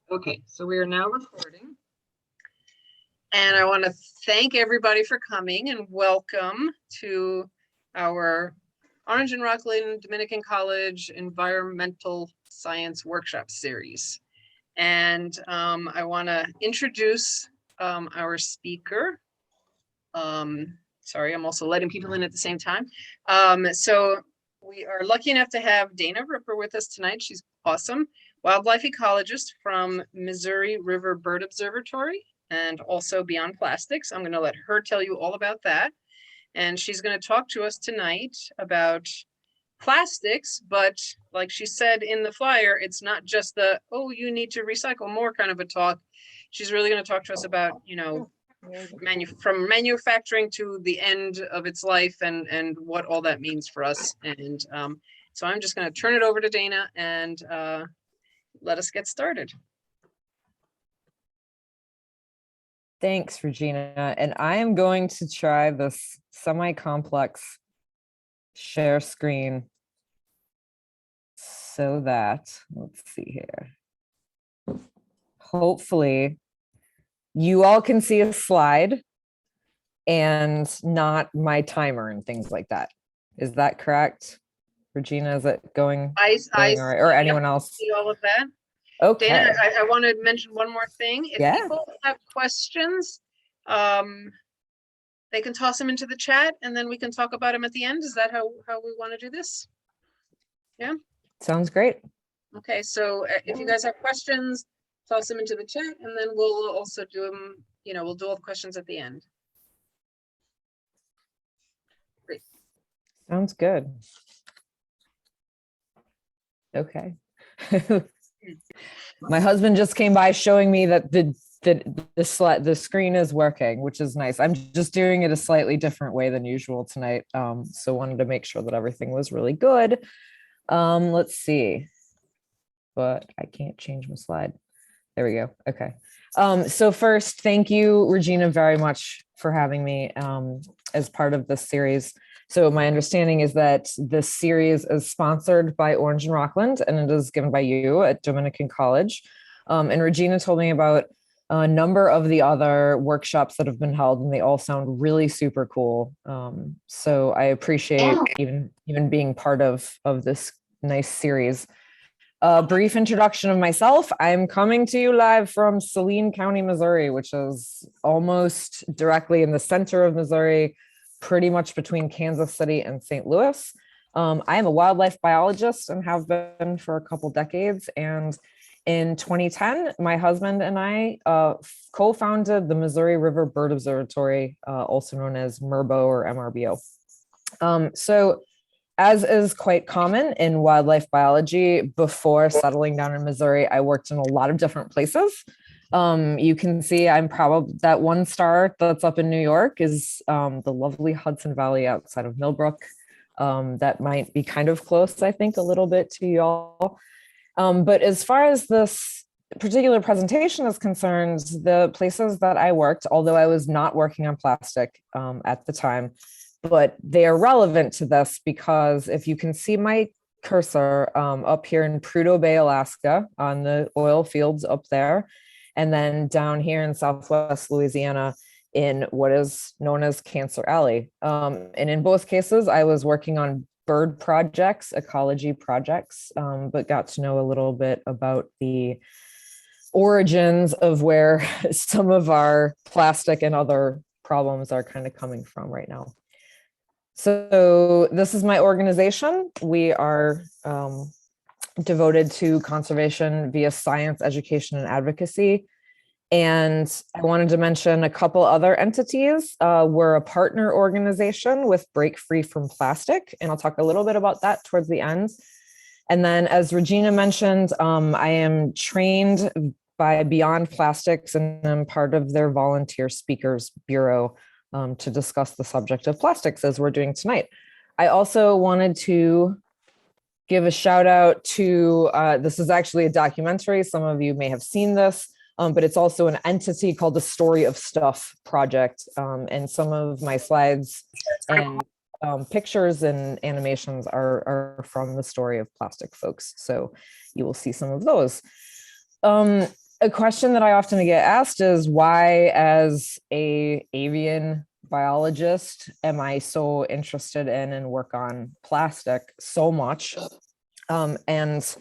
Okay, so we are now recording. And I want to thank everybody for coming and welcome to our Orange and Rockland Dominican College Environmental Science Workshop Series. And I want to introduce our speaker. Sorry, I'm also letting people in at the same time. So we are lucky enough to have Dana Ripper with us tonight. She's awesome. Wildlife ecologist from Missouri River Bird Observatory and also Beyond Plastics. I'm going to let her tell you all about that. And she's going to talk to us tonight about plastics, but like she said in the flyer, it's not just the, oh, you need to recycle more kind of a talk. She's really going to talk to us about, you know, from manufacturing to the end of its life and what all that means for us. And so I'm just going to turn it over to Dana and let us get started. Thanks, Regina. And I am going to try this semi-complex share screen so that, let's see here. Hopefully you all can see a slide and not my timer and things like that. Is that correct? Regina, is it going all right? Or anyone else? See all of that. Okay. Dana, I want to mention one more thing. If people have questions, they can toss them into the chat and then we can talk about them at the end. Is that how we want to do this? Yeah. Sounds great. Okay, so if you guys have questions, toss them into the chat and then we'll also do them, you know, we'll do all the questions at the end. Great. Sounds good. Okay. My husband just came by showing me that the screen is working, which is nice. I'm just doing it a slightly different way than usual tonight. So wanted to make sure that everything was really good. Let's see, but I can't change my slide. There we go. Okay. So first, thank you, Regina, very much for having me as part of this series. So my understanding is that this series is sponsored by Orange and Rockland, and it is given by you at Dominican College. And Regina told me about a number of the other workshops that have been held, and they all sound really super cool. So I appreciate even being part of this nice series. A brief introduction of myself. I'm coming to you live from Saline County, Missouri, which is almost directly in the center of Missouri, pretty much between Kansas City and St. Louis. I am a wildlife biologist and have been for a couple decades. And in 2010, my husband and I co-founded the Missouri River Bird Observatory, also known as MIRBO or MRBO. So as is quite common in wildlife biology, before settling down in Missouri, I worked in a lot of different places. You can see I'm probably that one star that's up in New York is the lovely Hudson Valley outside of Millbrook. That might be kind of close, I think, a little bit to y'all. But as far as this particular presentation is concerned, the places that I worked, although I was not working on plastic at the time, but they are relevant to this because if you can see my cursor up here in Prudhoe Bay, Alaska, on the oil fields up there, and then down here in Southwest Louisiana in what is known as Cancer Alley. And in both cases, I was working on bird projects, ecology projects, but got to know a little bit about the origins of where some of our plastic and other problems are kind of coming from right now. So this is my organization. We are devoted to conservation via science, education, and advocacy. And I wanted to mention a couple other entities. We're a partner organization with Break Free from Plastic, and I'll talk a little bit about that towards the end. And then, as Regina mentioned, I am trained by Beyond Plastics, and I'm part of their volunteer speakers bureau to discuss the subject of plastics as we're doing tonight. I also wanted to give a shout out to, this is actually a documentary. Some of you may have seen this, but it's also an entity called the Story of Stuff Project. And some of my slides and pictures and animations are from the Story of Plastic folks. So you will see some of those. a question that I often get asked is why, as a avian biologist, am I so interested in and work on plastic so much? And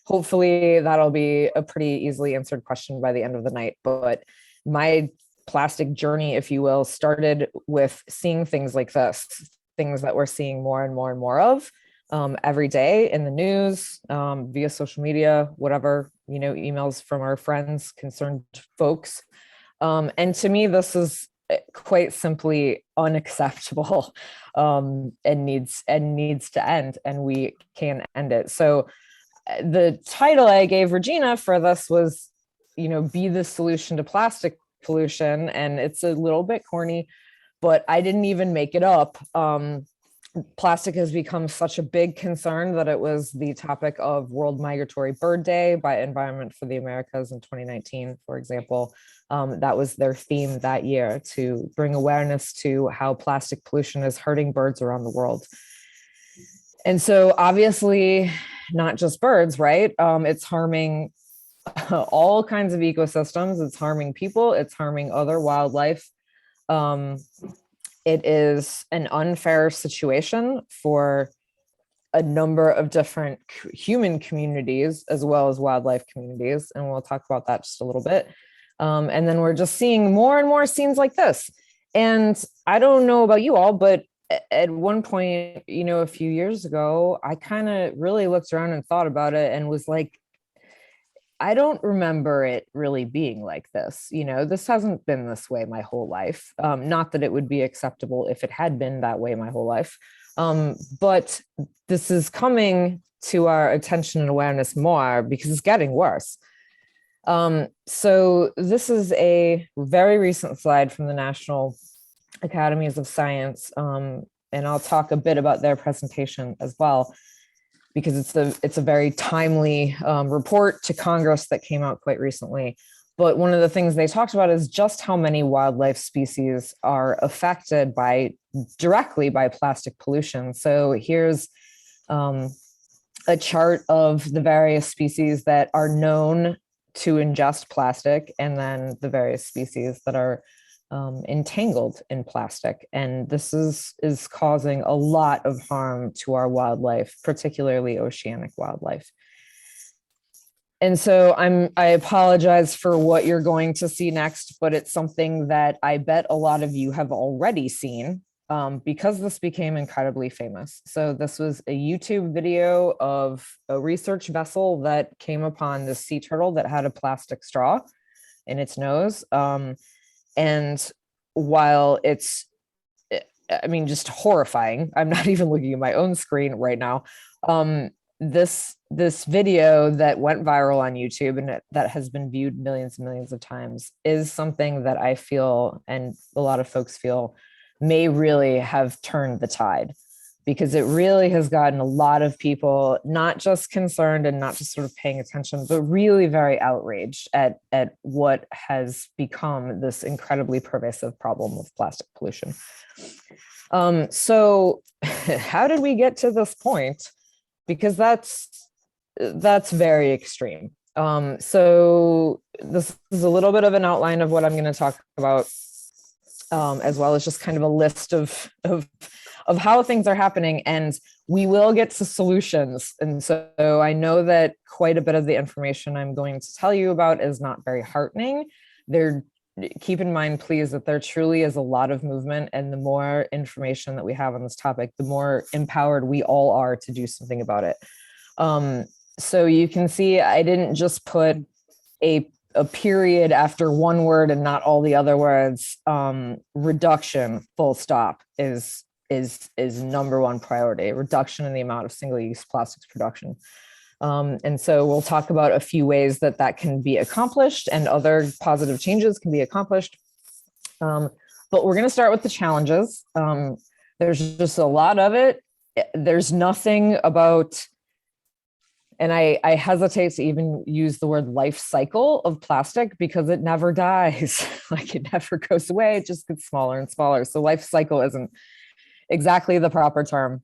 hopefully that'll be a pretty easily answered question by the end of the night. But my plastic journey, if you will, started with seeing things like this, things that we're seeing more and more and more of every day in the news, via social media, whatever, emails from our friends, concerned folks. And to me, this is quite simply unacceptable, and needs to end, and we can end it. So the title I gave Regina for this was, be the solution to plastic pollution. And it's a little bit corny, but I didn't even make it up. Plastic has become such a big concern that it was the topic of World Migratory Bird Day by Environment for the Americas in 2019, for example. That was their theme that year, to bring awareness to how plastic pollution is hurting birds around the world. And so obviously not just birds, right? It's harming all kinds of ecosystems. It's harming people. It's harming other wildlife. It is an unfair situation for a number of different human communities as well as wildlife communities. And we'll talk about that just a little bit. And then we're just seeing more and more scenes like this. And I don't know about you all, but at one point, a few years ago, I kind of really looked around and thought about it and was like, I don't remember it really being like this. This hasn't been this way my whole life. Not that it would be acceptable if it had been that way my whole life. But this is coming to our attention and awareness more because it's getting worse. So this is a very recent slide from the National Academies of Science. And I'll talk a bit about their presentation as well, because it's a very timely report to Congress that came out quite recently. But one of the things they talked about is just how many wildlife species are affected directly by plastic pollution. So here's a chart of the various species that are known to ingest plastic, and then the various species that are entangled in plastic. And this is causing a lot of harm to our wildlife, particularly oceanic wildlife. And so I apologize for what you're going to see next, but it's something that I bet a lot of you have already seen, because this became incredibly famous. So this was a YouTube video of a research vessel that came upon this sea turtle that had a plastic straw in its nose. And while it's, just horrifying, I'm not even looking at my own screen right now. This video that went viral on YouTube and that has been viewed millions and millions of times is something that I feel, and a lot of folks feel, may really have turned the tide, because it really has gotten a lot of people not just concerned and not just sort of paying attention, but really very outraged at what has become this incredibly pervasive problem of plastic pollution. So how did we get to this point? Because that's very extreme. So this is a little bit of an outline of what I'm going to talk about, as well as just kind of a list of how things are happening, and we will get to solutions. And so I know that quite a bit of the information I'm going to tell you about is not very heartening. Keep in mind, please, that there truly is a lot of movement, and the more information that we have on this topic, the more empowered we all are to do something about it. So you can see I didn't just put a period after one word and not all the other words. Reduction, full stop, is number one priority. Reduction in the amount of single-use plastics production. And so we'll talk about a few ways that can be accomplished and other positive changes can be accomplished. But we're going to start with the challenges. There's just a lot of it. There's nothing about, and I hesitate to even use the word life cycle of plastic, because it never dies. Like, it never goes away. It just gets smaller and smaller. So life cycle isn't exactly the proper term.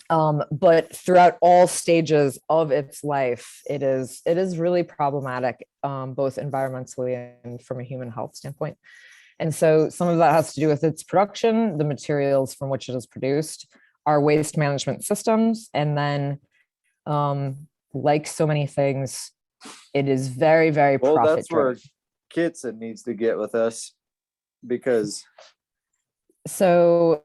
But throughout all stages of its life, it is really problematic, both environmentally and from a human health standpoint. And so some of that has to do with its production, the materials from which it is produced, our waste management systems, and then, like so many things, it is very, very Well, profit that's where driven. Kitson needs to get with us, because So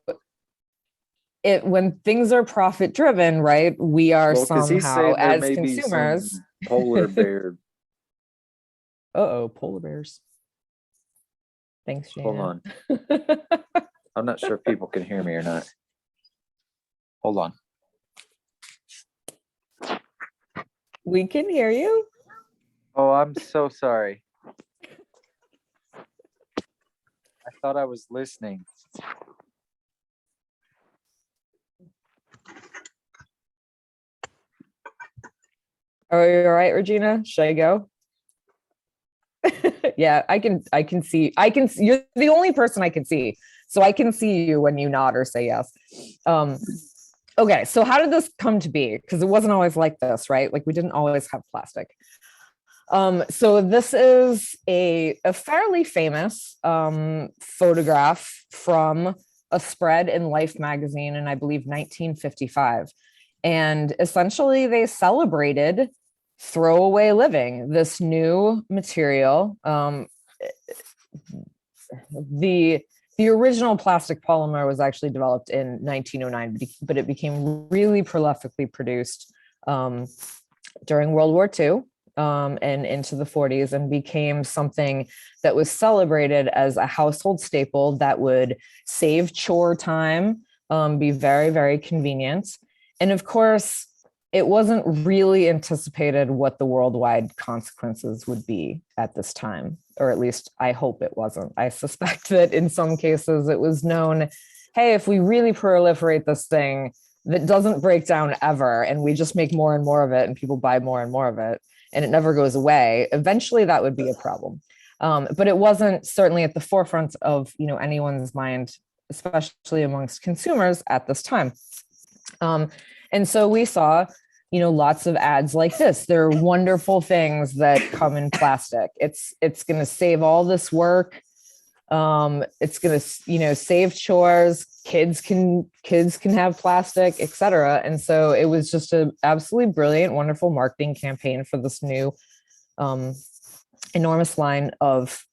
when things are profit driven, right, we are he's somehow, saying there as may be some consumers, polar bear. polar bears. Thanks, Hold Jana. on. I'm not sure if people can hear me or not. Hold on. We can hear you. Oh, I'm so sorry. I thought I was listening. Are you all right, Regina? Should I go? Yeah, I can see. You're the only person I can see. So I can see you when you nod or say yes. Okay, so how did this come to be? Because it wasn't always like this, right? Like we didn't always have plastic. So this is a fairly famous photograph from a spread in Life magazine in, I believe, 1955. And essentially they celebrated throwaway living, this new material. The original plastic polymer was actually developed in 1909, but it became really prolifically produced during World War II. And into the 40s, and became something that was celebrated as a household staple that would save chore time, be very, very convenient. And of course, it wasn't really anticipated what the worldwide consequences would be at this time, or at least I hope it wasn't. I suspect that in some cases it was known, hey, if we really proliferate this thing that doesn't break down ever, and we just make more and more of it, and people buy more and more of it, and it never goes away, eventually that would be a problem. But it wasn't certainly at the forefront of anyone's mind, especially amongst consumers at this time. And so we saw lots of ads like this. There are wonderful things that come in plastic. It's going to save all this work. It's going to save chores. Kids can have plastic, etc. And so it was just an absolutely brilliant, wonderful marketing campaign for this new enormous line of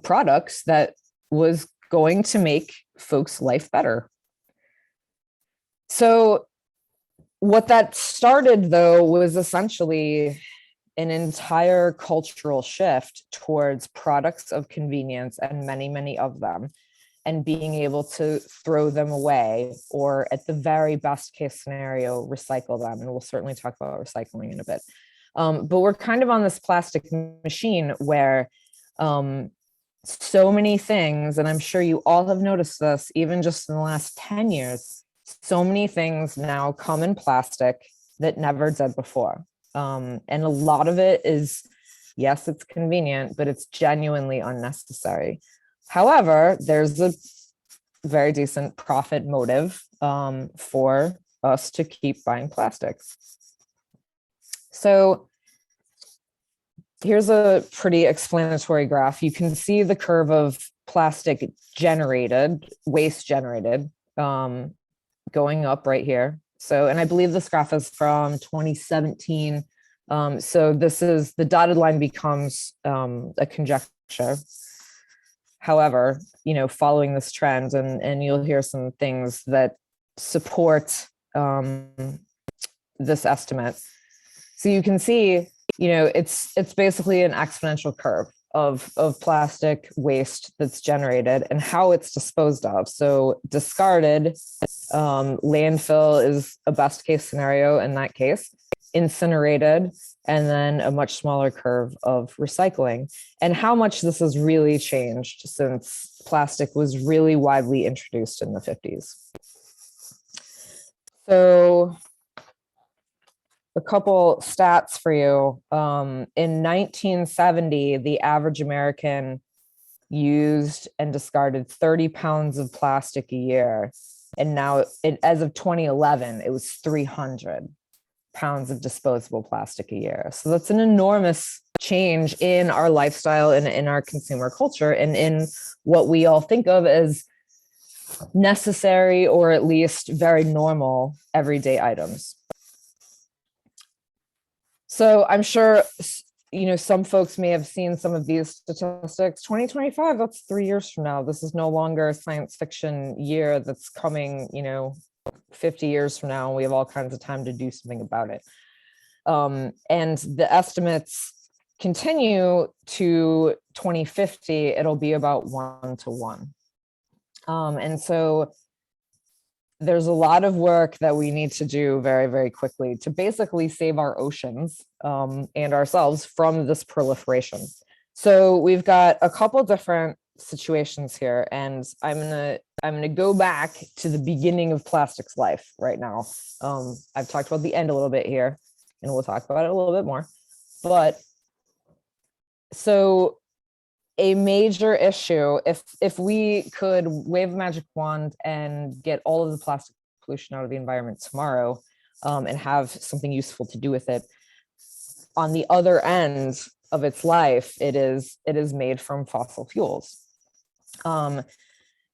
products that was going to make folks' life better. So what that started, though, was essentially an entire cultural shift towards products of convenience, and many, many of them, and being able to throw them away, or at the very best case scenario, recycle them. And we'll certainly talk about recycling in a bit. But we're kind of on this plastic machine where so many things, and I'm sure you all have noticed this, even just in the last 10 years, so many things now come in plastic that never did before. And a lot of it is, yes, it's convenient, but it's genuinely unnecessary. However, there's a very decent profit motive for us to keep buying plastics. So here's a pretty explanatory graph. You can see the curve of plastic generated, waste generated, going up right here. So, and I believe this graph is from 2017. So this is, the dotted line becomes a conjecture. However, following this trend, and you'll hear some things that support this estimate. So you can see, it's basically an exponential curve of plastic waste that's generated and how it's disposed of. So discarded, landfill is a best case scenario in that case, incinerated, and then a much smaller curve of recycling. And how much this has really changed since plastic was really widely introduced in the 50s. So a couple stats for you. In 1970, the average American used and discarded 30 pounds of plastic a year. And now as of 2011, it was 300 pounds of disposable plastic a year. So that's an enormous change in our lifestyle and in our consumer culture and in what we all think of as necessary or at least very normal everyday items. So I'm sure, some folks may have seen some of these statistics. 2025, that's 3 years from now. This is no longer a science fiction year that's coming, 50 years from now, and we have all kinds of time to do something about it. And the estimates continue to 2050, it'll be about 1 to 1. And so there's a lot of work that we need to do very, very quickly to basically save our oceans and ourselves from this proliferation. So we've got a couple different situations here, and I'm gonna go back to the beginning of plastic's life right now. I've talked about the end a little bit here, and we'll talk about it a little bit more. But so a major issue, if we could wave a magic wand and get all of the plastic pollution out of the environment tomorrow, and have something useful to do with it, on the other end of its life, it is made from fossil fuels.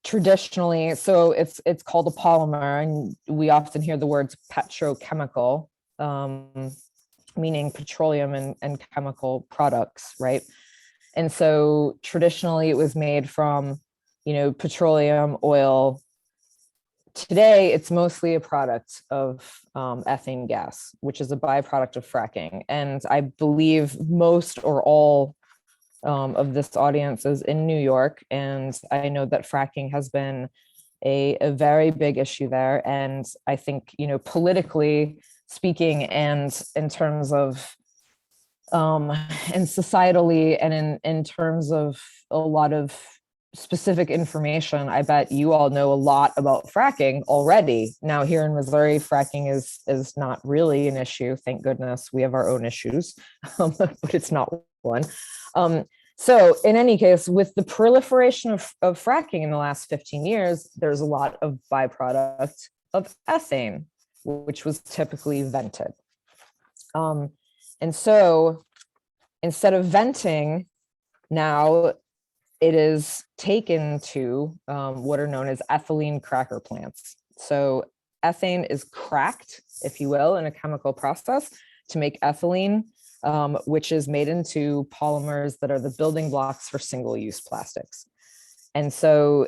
Traditionally, so it's called a polymer, and we often hear the words petrochemical, meaning petroleum and chemical products, right? And so traditionally it was made from, petroleum, oil. Today, it's mostly a product of ethane gas, which is a byproduct of fracking. And I believe most or all of this audience is in New York. And I know that fracking has been a very big issue there. And I think, politically speaking, and in terms of and societally, and in terms of a lot of specific information, I bet you all know a lot about fracking already. Now here in Missouri, fracking is not really an issue. Thank goodness we have our own issues, but it's not one. So in any case, with the proliferation of fracking in the last 15 years, there's a lot of byproduct of ethane, which was typically vented. And so instead of venting, now it is taken to what are known as ethylene cracker plants. So ethane is cracked, if you will, in a chemical process to make ethylene, which is made into polymers that are the building blocks for single-use plastics. And so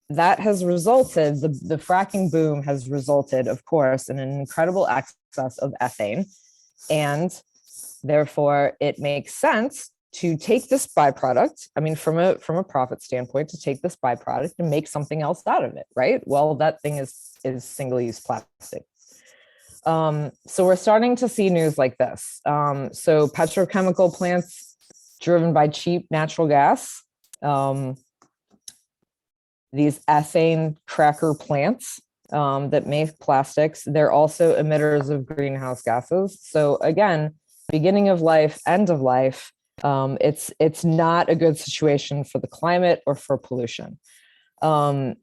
that has resulted, the fracking boom has resulted, of course, in an incredible excess of ethane. And therefore, it makes sense to take this byproduct, from a profit standpoint, to take this byproduct and make something else out of it, right? Well, that thing is single-use plastic. So we're starting to see news like this. So petrochemical plants driven by cheap natural gas, these ethane cracker plants that make plastics, they're also emitters of greenhouse gases. So again, beginning of life, end of life, it's not a good situation for the climate or for pollution. We're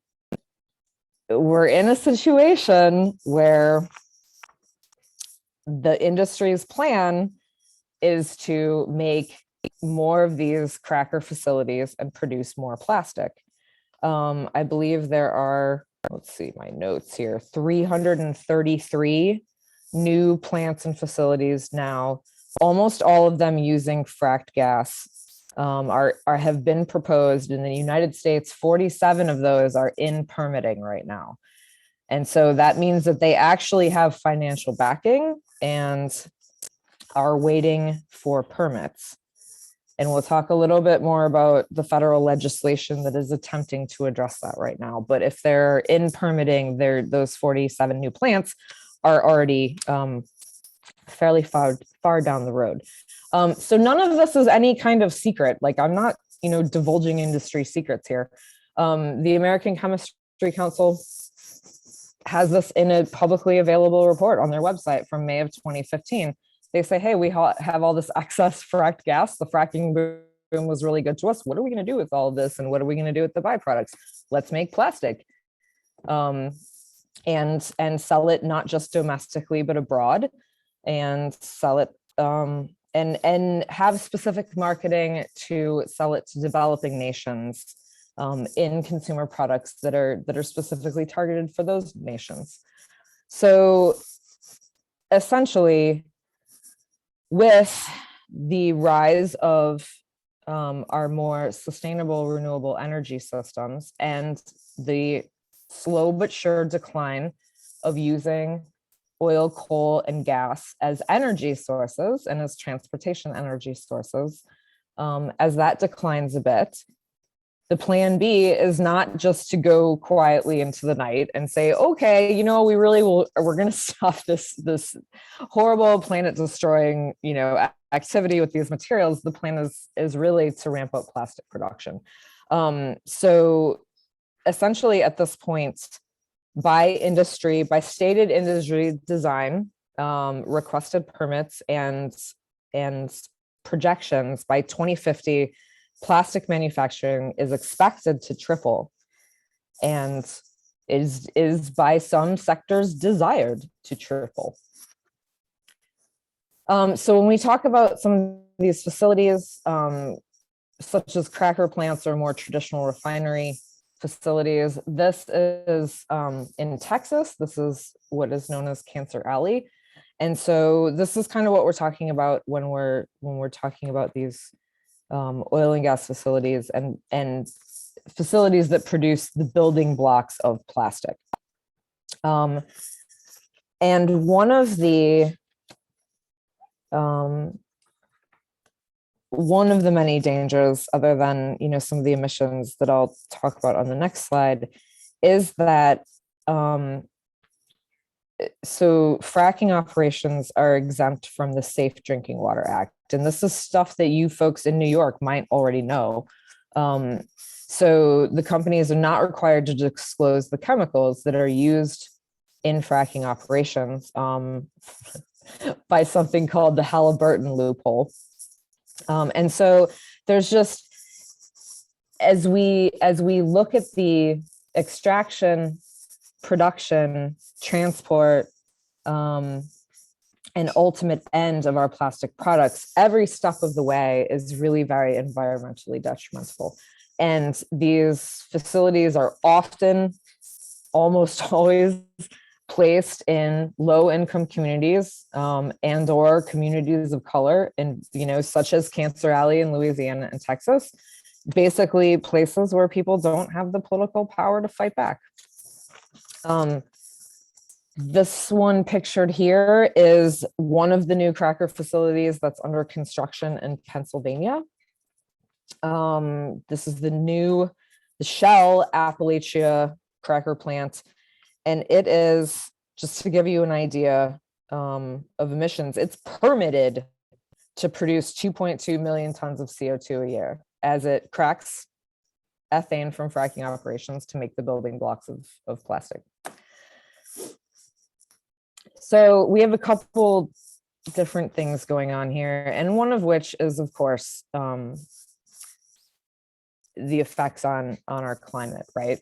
in a situation where the industry's plan is to make more of these cracker facilities and produce more plastic. I believe there are, let's see my notes here, 333 new plants and facilities now, almost all of them using fracked gas, have been proposed in the United States. 47 of those are in permitting right now. And so that means that they actually have financial backing and are waiting for permits. And we'll talk a little bit more about the federal legislation that is attempting to address that right now. But if they're in permitting, those 47 new plants are already fairly far down the road. So none of this is any kind of secret. Like, I'm not, divulging industry secrets here. The American Chemistry Council has this in a publicly available report on their website from May of 2015. They say, hey, we have all this excess fracked gas. The fracking boom was really good to us. What are we going to do with all of this? And what are we going to do with the byproducts? Let's make plastic. and sell it not just domestically but abroad, and sell it and have specific marketing to sell it to developing nations in consumer products that are specifically targeted for those nations. So essentially, with the rise of our more sustainable renewable energy systems and the slow but sure decline of using oil, coal, and gas as energy sources and as transportation energy sources, as that declines a bit, the plan B is not just to go quietly into the night and say, okay, you know, we're going to stop this horrible planet destroying, you know, activity with these materials. The plan is really to ramp up plastic production. So essentially at this point, by stated industry design, requested permits and projections, by 2050, plastic manufacturing is expected to triple, and is by some sectors desired to triple. So when we talk about some of these facilities, such as cracker plants or more traditional refinery facilities, this is in Texas. This is what is known as Cancer Alley. And so this is kind of what we're talking about when we're talking about these oil and gas facilities and facilities that produce the building blocks of plastic. And one of the many dangers, other than, you know, some of the emissions that I'll talk about on the next slide, is that so fracking operations are exempt from the Safe Drinking Water Act. And this is stuff that you folks in New York might already know. So the companies are not required to disclose the chemicals that are used in fracking operations by something called the Halliburton loophole. And so there's just, as we look at the extraction, production, transport, and ultimate end of our plastic products, every step of the way is really very environmentally detrimental. And these facilities are often, almost always, placed in low-income communities and or communities of color, and, you know, such as Cancer Alley in Louisiana and Texas, basically places where people don't have the political power to fight back. This one pictured here is one of the new cracker facilities that's under construction in Pennsylvania. This is the Shell Appalachia cracker plant. And it is, just to give you an idea of emissions, it's permitted to produce 2.2 million tons of CO2 a year as it cracks ethane from fracking operations to make the building blocks of plastic. So we have a couple different things going on here, and one of which is, of course, the effects on our climate, right?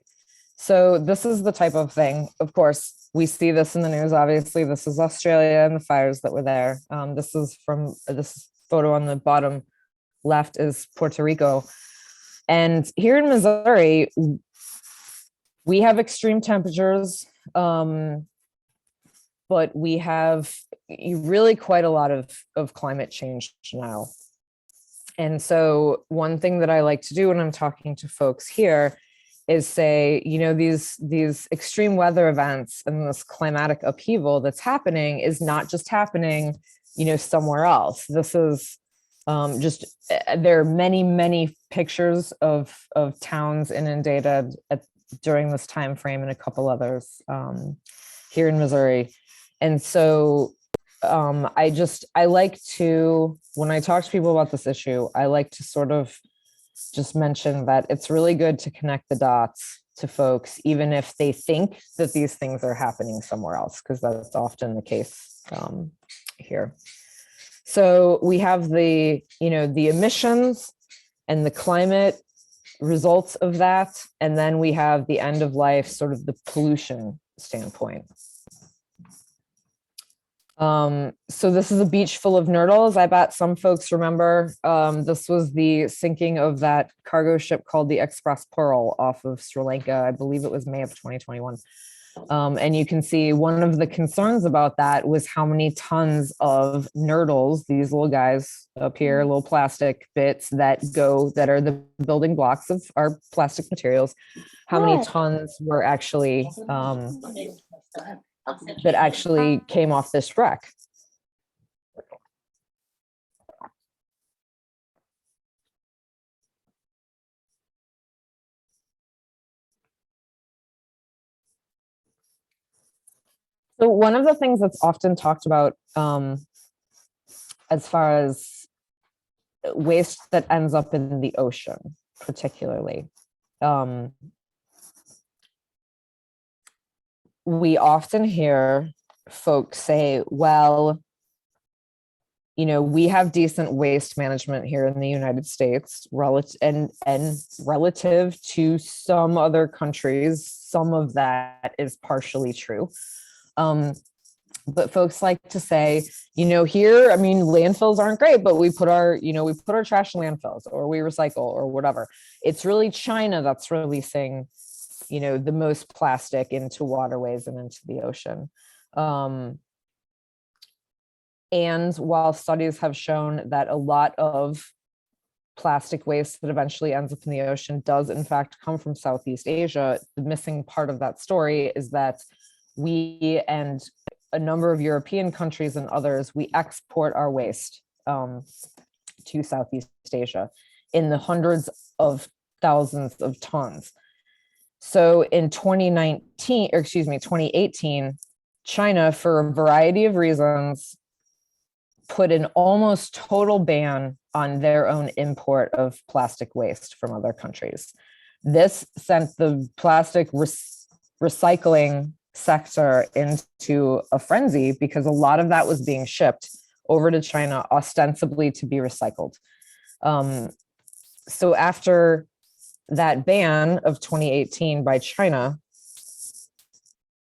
So this is the type of thing, of course, we see this in the news. Obviously, this is Australia and the fires that were there. This photo on the bottom left is Puerto Rico. And here in Missouri, we have extreme temperatures, but we have really quite a lot of climate change now. And so one thing that I like to do when I'm talking to folks here is say, you know, these extreme weather events and this climatic upheaval that's happening is not just happening, you know, somewhere else. This is there are many, many pictures of towns inundated during this time frame, and a couple others here in Missouri. And so I like to, when I talk to people about this issue, I like to sort of just mention that it's really good to connect the dots to folks, even if they think that these things are happening somewhere else, because that's often the case here. So we have the emissions and the climate results of that, and then we have the end of life, sort of the pollution standpoint. So this is a beach full of nurdles. I bet some folks remember, this was the sinking of that cargo ship called the Express Pearl off of Sri Lanka. I believe it was May of 2021. And you can see one of the concerns about that was how many tons of nurdles, these little guys up here, little plastic bits that are the building blocks of our plastic materials, how many tons were actually, that actually came off this wreck. So one of the things that's often talked about as far as waste that ends up in the ocean, particularly, we often hear folks say, well, you know, we have decent waste management here in the United States, and relative to some other countries, some of that is partially true. But folks like to say, you know, here, I mean, landfills aren't great, but we put our trash in landfills, or we recycle, or whatever. It's really China that's releasing, you know, the most plastic into waterways and into the ocean. And while studies have shown that a lot of plastic waste that eventually ends up in the ocean does in fact come from Southeast Asia, the missing part of that story is that we and a number of European countries and others, we export our waste to Southeast Asia in the hundreds of thousands of tons. So in 2018, China, for a variety of reasons, put an almost total ban on their own import of plastic waste from other countries. This sent the plastic recycling sector into a frenzy because a lot of that was being shipped over to China ostensibly to be recycled. So after that ban of 2018 by China,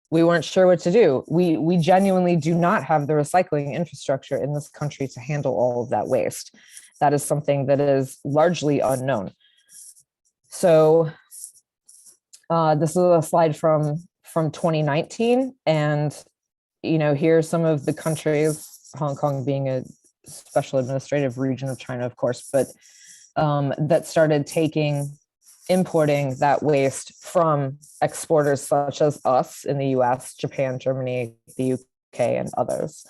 we weren't sure what to do. We genuinely do not have the recycling infrastructure in this country to handle all of that waste. That is something that is largely unknown. So this is a slide from 2019, and you know, here's some of the countries, Hong Kong being a special administrative region of China, of course, but that started importing that waste from exporters such as us in the US, Japan, Germany, the UK, and others.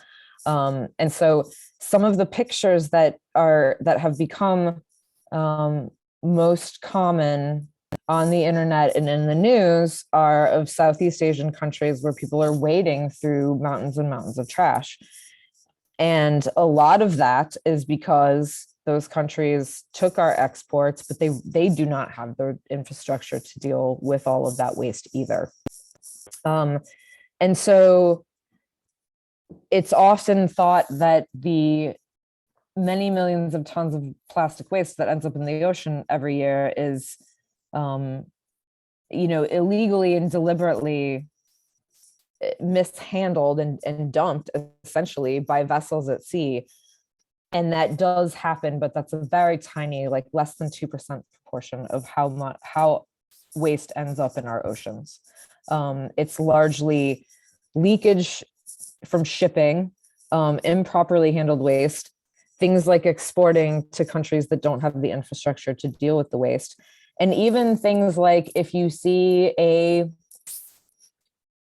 And so some of the pictures that have become most common on the internet and in the news are of Southeast Asian countries where people are wading through mountains and mountains of trash. And a lot of that is because those countries took our exports, but they do not have the infrastructure to deal with all of that waste either. And so it's often thought that the many millions of tons of plastic waste that ends up in the ocean every year is, you know, illegally and deliberately mishandled and dumped essentially by vessels at sea. And that does happen, but that's a very tiny, like less than 2% proportion of how waste ends up in our oceans. It's largely leakage from shipping, improperly handled waste, things like exporting to countries that don't have the infrastructure to deal with the waste. And even things like if you see a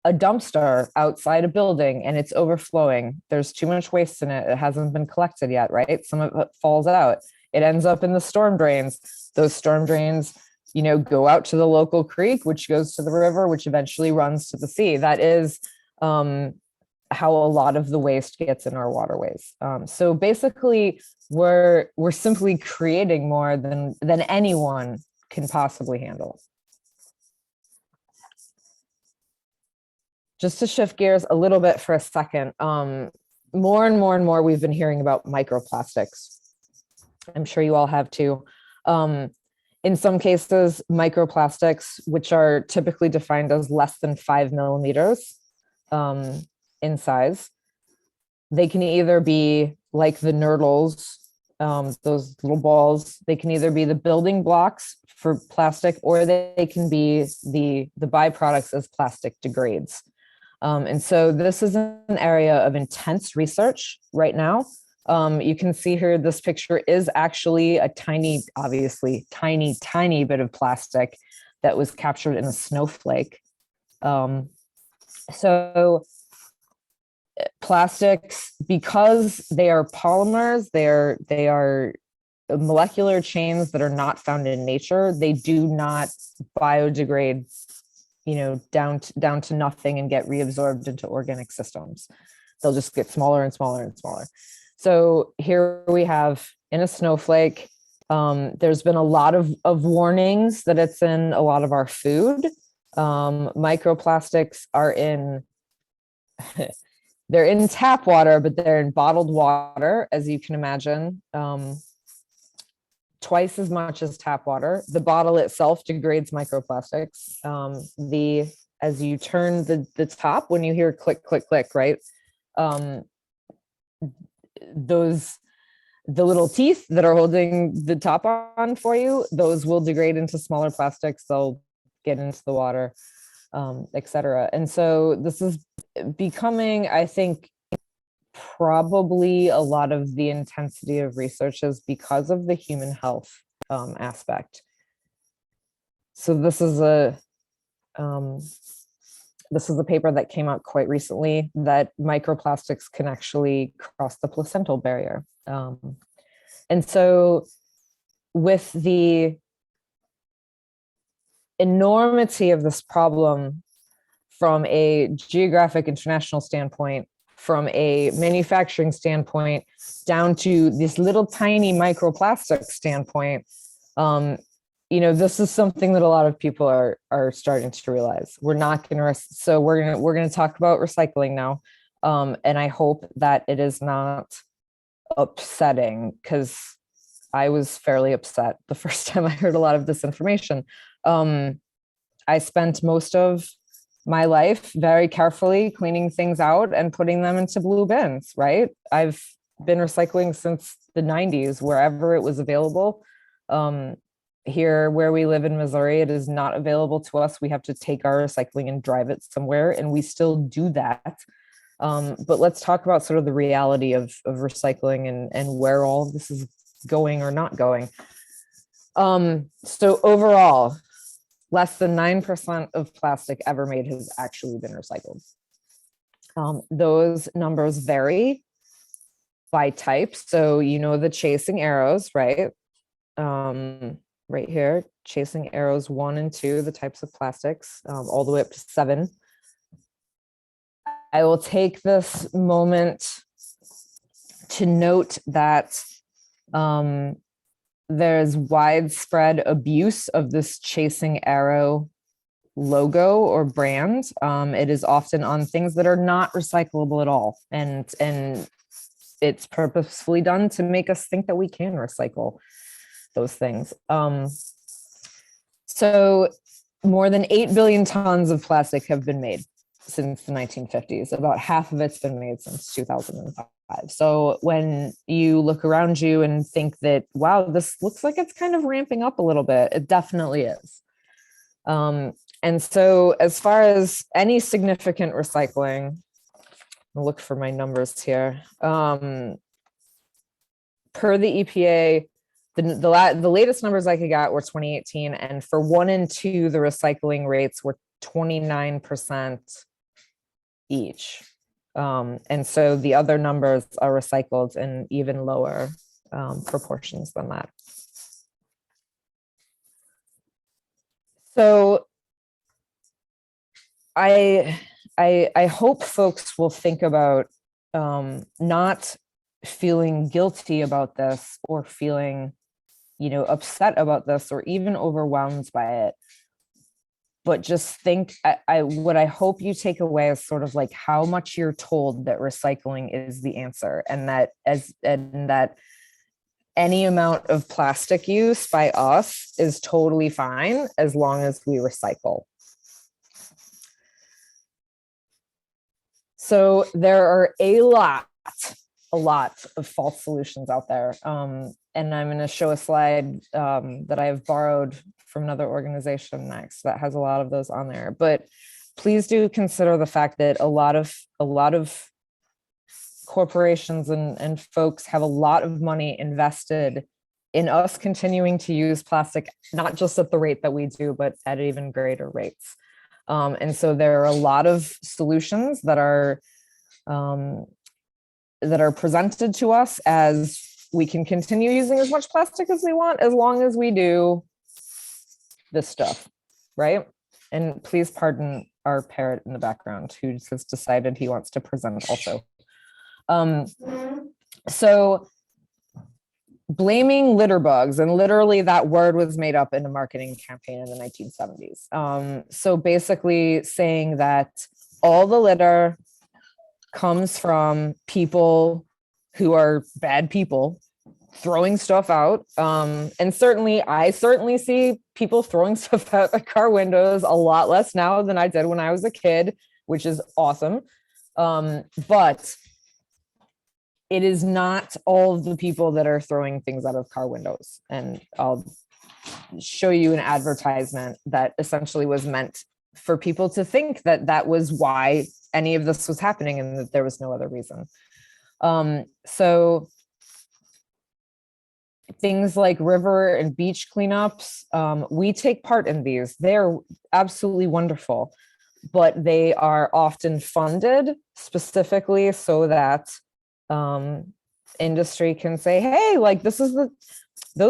dumpster outside a building and it's overflowing, there's too much waste in it, it hasn't been collected yet, right? Some of it falls out, it ends up in the storm drains. Those storm drains, you know, go out to the local creek, which goes to the river, which eventually runs to the sea. That is how a lot of the waste gets in our waterways. So basically we're simply creating more than anyone can possibly handle. Just to shift gears a little bit for a second, more and more we've been hearing about microplastics. I'm sure you all have too. In In some cases, microplastics, which are typically defined as less than 5 millimeters in size, they can either be like the nurdles, those little balls. They can either be the building blocks for plastic, or they can be the byproducts as plastic degrades. And so this is an area of intense research right now. You can see here, this picture is actually a tiny, obviously tiny bit of plastic that was captured in a snowflake. So plastics, because they are polymers, they are molecular chains that are not found in nature. They do not biodegrade, down to nothing and get reabsorbed into organic systems. They'll just get smaller and smaller and smaller. So here we have in a snowflake, there's been a lot of warnings that it's in a lot of our food. Microplastics are in, they're in tap water, but they're in bottled water, as you can imagine, twice as much as tap water. The bottle itself degrades microplastics. As you turn the top, when you hear click, click, click, right? The little teeth that are holding the top on for you, those will degrade into smaller plastics. They'll get into the water, etc. And so this is becoming, I think, probably a lot of the intensity of research is because of the human health aspect. So this is a paper that came out quite recently that microplastics can actually cross the placental barrier. And so with the enormity of this problem from a geographic international standpoint, from a manufacturing standpoint, down to this little tiny microplastic standpoint, this is something that a lot of people are starting to realize. We're not going to, so we're going to talk about recycling now. And I hope that it is not upsetting, because I was fairly upset the first time I heard a lot of this information. I spent most of my life very carefully cleaning things out and putting them into blue bins, right? I've been recycling since the 90s, wherever it was available. Here where we live in Missouri, it is not available to us. We have to take our recycling and drive it somewhere, and we still do that. But let's talk about sort of the reality of recycling and where all of this is going or not going. So overall, less than 9% of plastic ever made has actually been recycled. Those numbers vary by type. So the chasing arrows, right? Right here, chasing arrows 1 and 2, the types of plastics, all the way up to 7. I will take this moment to note that there's widespread abuse of this chasing arrow logo or brand. It is often on things that are not recyclable at all. And it's purposefully done to make us think that we can recycle those things. So more than 8 billion tons of plastic have been made since the 1950s. About half of it's been made since 2005. So when you look around you and think that, wow, this looks like it's kind of ramping up a little bit, it definitely is. And so as far as any significant recycling, I'll look for my numbers here. Per the EPA, the latest numbers I could get were 2018, and for 1 and 2, the recycling rates were 29% each. And so the other numbers are recycled in even lower proportions than that. So I hope folks will think about not feeling guilty about this, or feeling upset about this, or even overwhelmed by it, but just think, what I hope you take away is sort of like how much you're told that recycling is the answer, and that any amount of plastic use by us is totally fine as long as we recycle. So there are a lot of false solutions out there. And I'm going to show a slide that I have borrowed from another organization next that has a lot of those on there. But please do consider the fact that a lot of corporations and folks have a lot of money invested in us continuing to use plastic, not just at the rate that we do, but at even greater rates. And so there are a lot of solutions that are presented to us as we can continue using as much plastic as we want, as long as we do this stuff, right? And please pardon our parrot in the background who has decided he wants to present also. So blaming litter bugs, and literally that word was made up in a marketing campaign in the 1970s. So basically saying that all the litter comes from people who are bad people throwing stuff out. And I certainly see people throwing stuff out the car windows a lot less now than I did when I was a kid, which is awesome. But it is not all of the people that are throwing things out of car windows. And I'll show you an advertisement that essentially was meant for people to think that that was why any of this was happening and that there was no other reason. So things like river and beach cleanups, we take part in these. They're absolutely wonderful, but they are often funded specifically so that industry can say, hey, like those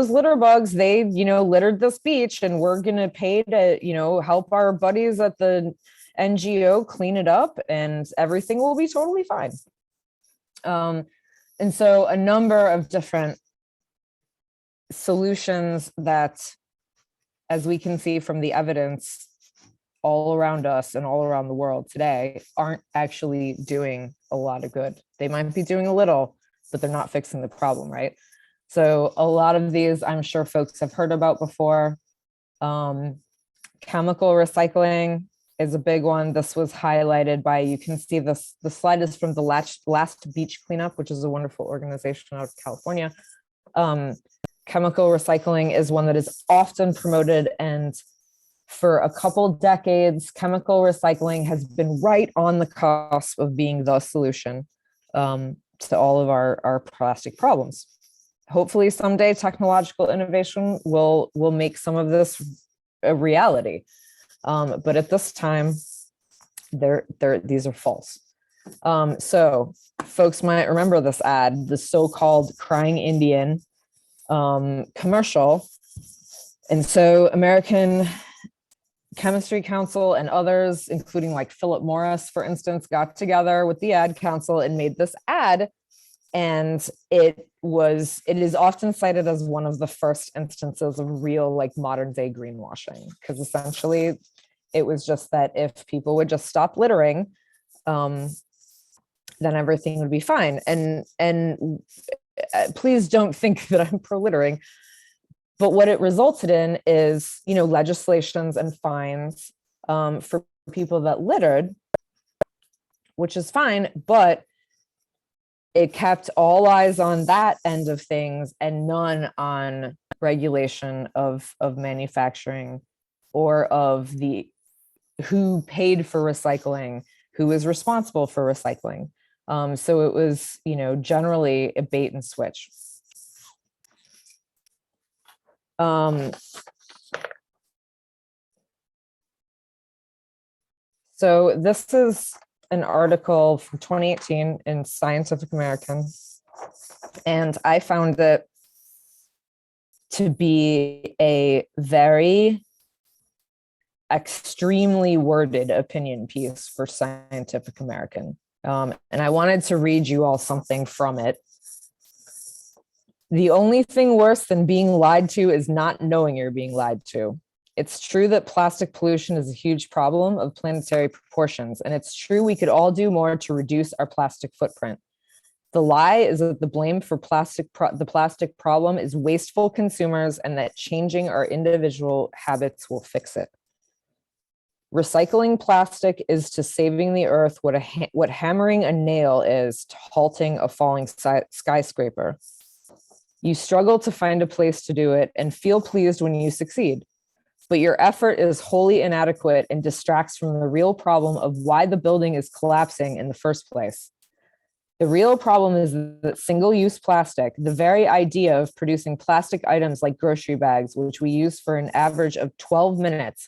litter bugs, they, littered this beach and we're going to pay to, help our buddies at the NGO clean it up and everything will be totally fine. And so a number of different solutions that, as we can see from the evidence all around us and all around the world today, aren't actually doing a lot of good. They might be doing a little, but they're not fixing the problem, right? So a lot of these, I'm sure folks have heard about before. Chemical recycling is a big one. This was highlighted by, you can see this, the slide is from the last beach cleanup, which is a wonderful organization out of California. Chemical recycling is one that is often promoted, and for a couple decades, chemical recycling has been right on the cusp of being the solution to all of our plastic problems. Hopefully someday technological innovation will make some of this a reality. But at this time, these are false. So folks might remember this ad, the so-called crying Indian commercial. And so American Chemistry Council and others, including like Philip Morris, for instance, got together with the ad council and made this ad. And it is often cited as one of the first instances of real, like, modern day greenwashing, because essentially it was just that if people would just stop littering, then everything would be fine. And please don't think that I'm pro littering. But what it resulted in is, legislations and fines for people that littered, which is fine, but it kept all eyes on that end of things and none on regulation of manufacturing or of who paid for recycling, who is responsible for recycling. So it was, generally a bait and switch. So this is an article from 2018 in Scientific American, and I found it to be a very extremely worded opinion piece for Scientific American. And I wanted to read you all something from it. The only thing worse than being lied to is not knowing you're being lied to. It's true that plastic pollution is a huge problem of planetary proportions, and it's true we could all do more to reduce our plastic footprint. The lie is that the blame for the plastic problem is wasteful consumers and that changing our individual habits will fix it. Recycling plastic is to saving the earth what hammering a nail is to halting a falling skyscraper. You struggle to find a place to do it and feel pleased when you succeed. But your effort is wholly inadequate and distracts from the real problem of why the building is collapsing in the first place. The real problem is that single-use plastic, the very idea of producing plastic items like grocery bags, which we use for an average of 12 minutes,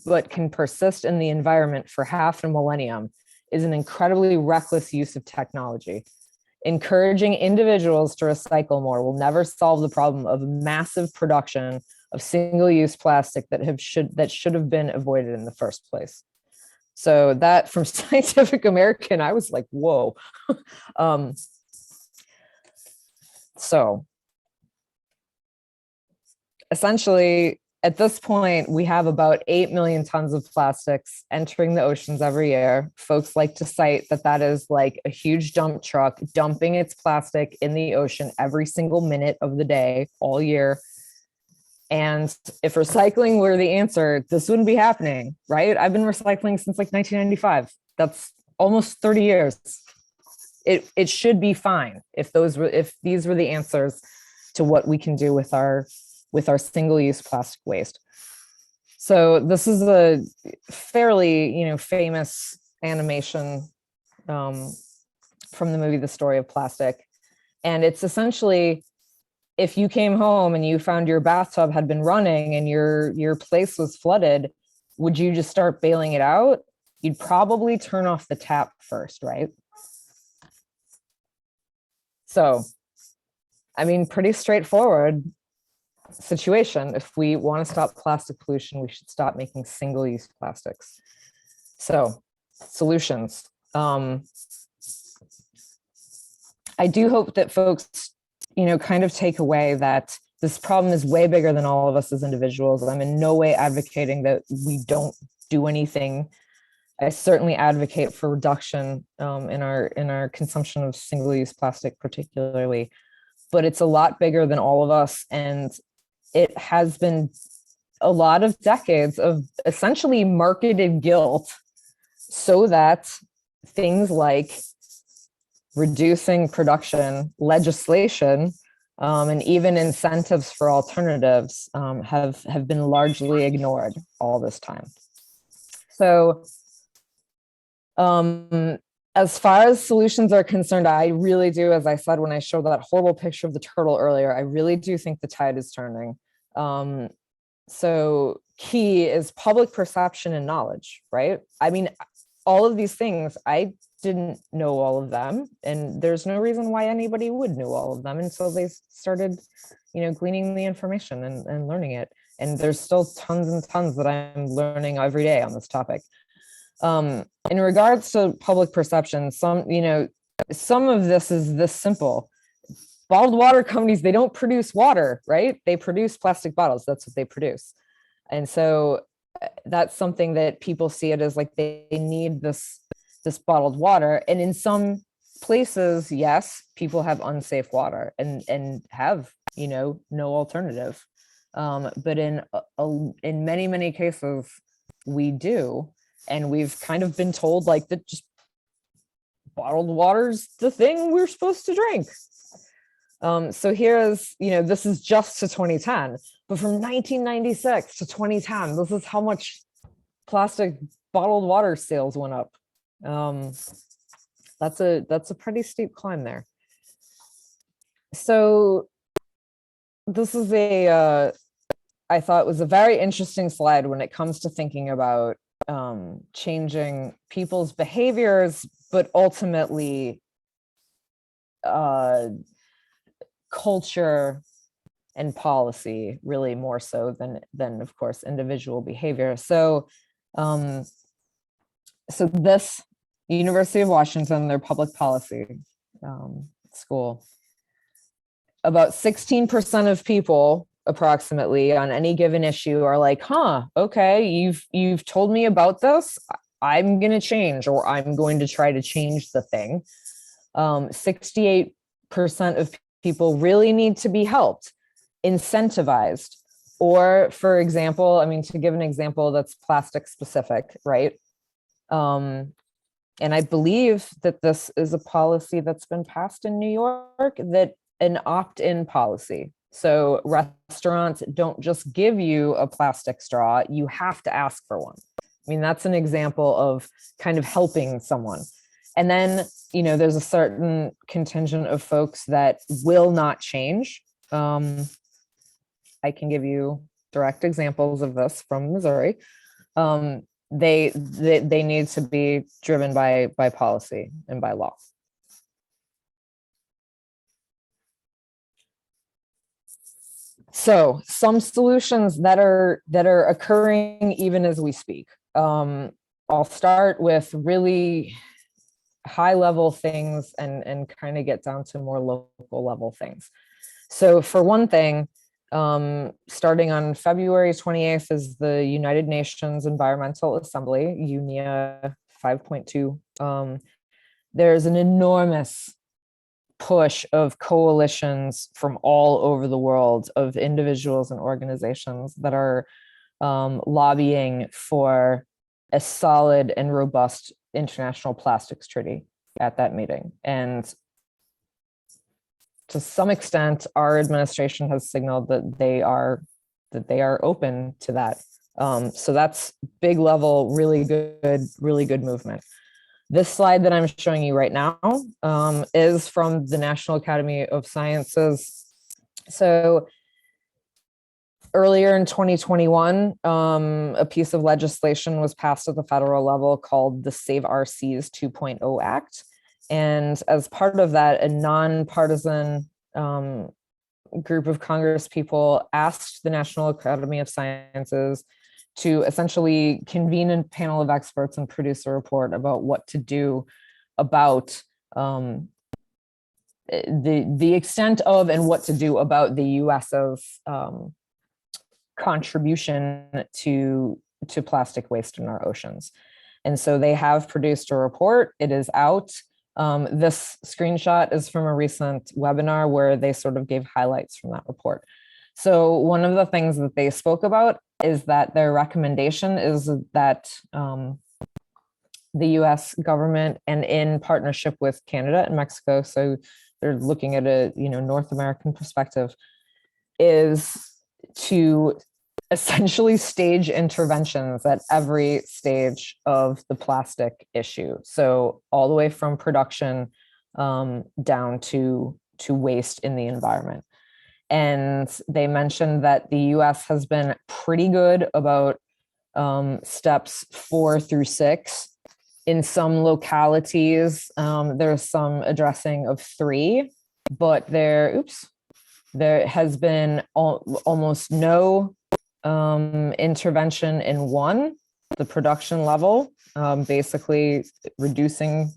but can persist in the environment for half a millennium, is an incredibly reckless use of technology. Encouraging individuals to recycle more will never solve the problem of massive production of single-use plastic that should have been avoided in the first place. So that from Scientific American, I was like, whoa. So essentially, at this point, we have about 8 million tons of plastics entering the oceans every year. Folks like to cite that is like a huge dump truck dumping its plastic in the ocean every single minute of the day, all year. And if recycling were the answer, this wouldn't be happening, right? I've been recycling since like 1995. That's almost 30 years. It should be fine if these were the answers to what we can do with our single-use plastic waste. So this is a fairly, famous animation from the movie The Story of Plastic. And it's essentially, if you came home and you found your bathtub had been running and your place was flooded, would you just start bailing it out? You'd probably turn off the tap first, right? So, I mean, pretty straightforward situation. If we want to stop plastic pollution, we should stop making single-use plastics. So, solutions. I do hope that folks kind of take away that this problem is way bigger than all of us as individuals. I'm in no way advocating that we don't do anything. I certainly advocate for reduction in our consumption of single-use plastic particularly, but it's a lot bigger than all of us. And it has been a lot of decades of essentially marketed guilt so that things like reducing production legislation and even incentives for alternatives have been largely ignored all this time. So as far as solutions are concerned, I really do, as I said when I showed that horrible picture of the turtle earlier, I really do think the tide is turning. So key is public perception and knowledge, right? I mean, all of these things, I didn't know all of them, and there's no reason why anybody would know all of them until they started, gleaning the information and learning it. And there's still tons and tons that I'm learning every day on this topic. In regards to public perception, some of this is this simple. Bottled water companies, they don't produce water, right? They produce plastic bottles. That's what they produce. And so that's something that people see it as like they need this bottled water. And in some places, yes, people have unsafe water and have, no alternative. But in many, many cases, we do. And we've kind of been told like that just bottled water's the thing we're supposed to drink. So here's, this is just to 2010, but from 1996 to 2010, this is how much plastic bottled water sales went up. That's a pretty steep climb there. So this is I thought was a very interesting slide when it comes to thinking about changing people's behaviors, but ultimately culture and policy, really more so than of course individual behavior. So so this University of Washington, their public policy school, about 16% of people approximately on any given issue are like, okay, you've told me about this, I'm going to change, or I'm going to try to change the thing. 68% of people really need to be helped, incentivized, or for example, I mean, to give an example that's plastic specific, right? And I believe that this is a policy that's been passed in New York, that an opt-in policy. So restaurants don't just give you a plastic straw, you have to ask for one. I mean, that's an example of kind of helping someone. And then, you know, there's a certain contingent of folks that will not change. I can give you direct examples of this from Missouri. They need to be driven by policy and by law. So some solutions that are occurring even as we speak. I'll start with really high level things and kind of get down to more local level things. So for one thing, starting on February 28th is the United Nations Environmental Assembly, UNEA 5.2. There's an enormous push of coalitions from all over the world of individuals and organizations that are lobbying for a solid and robust international plastics treaty at that meeting. And to some extent, our administration has signaled that they are open to that. So that's big level, really good movement. This slide that I'm showing you right now is from the National Academy of Sciences. So earlier in 2021, a piece of legislation was passed at the federal level called the Save Our Seas 2.0 Act. And as part of that, a nonpartisan group of Congress people asked the National Academy of Sciences to essentially convene a panel of experts and produce a report about what to do about the extent of and what to do about the US's contribution to plastic waste in our oceans. And so they have produced a report. It is out. This screenshot is from a recent webinar where they sort of gave highlights from that report. So one of the things that they spoke about is that their recommendation is that the US government, and in partnership with Canada and Mexico, so they're looking at a North American perspective, is to essentially stage interventions at every stage of the plastic issue. So all the way from production down to waste in the environment. And they mentioned that the US has been pretty good about steps 4 through 6. In some localities, there's some addressing of 3, but there has been almost no intervention in 1, the production level, basically reducing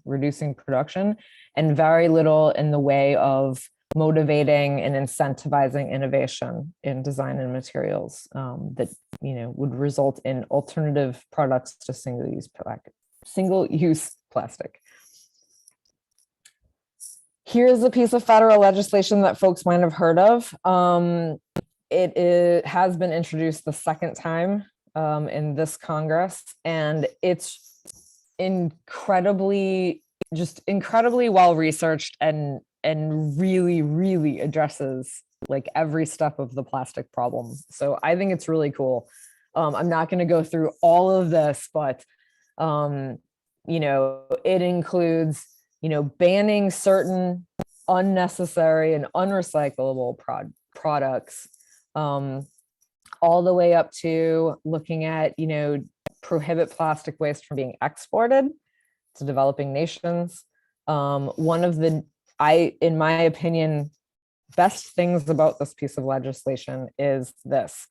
production, and very little in the way of motivating and incentivizing innovation in design and materials that would result in alternative products to single-use plastic. Here's a piece of federal legislation that folks might have heard of. It has been introduced the second time in this Congress, and it's incredibly well researched and really addresses like every step of the plastic problem. So I think it's really cool. I'm not going to go through all of this, but it includes banning certain unnecessary and unrecyclable products, all the way up to looking at prohibit plastic waste from being exported to developing nations. One of the, in my opinion, best things about this piece of legislation is this.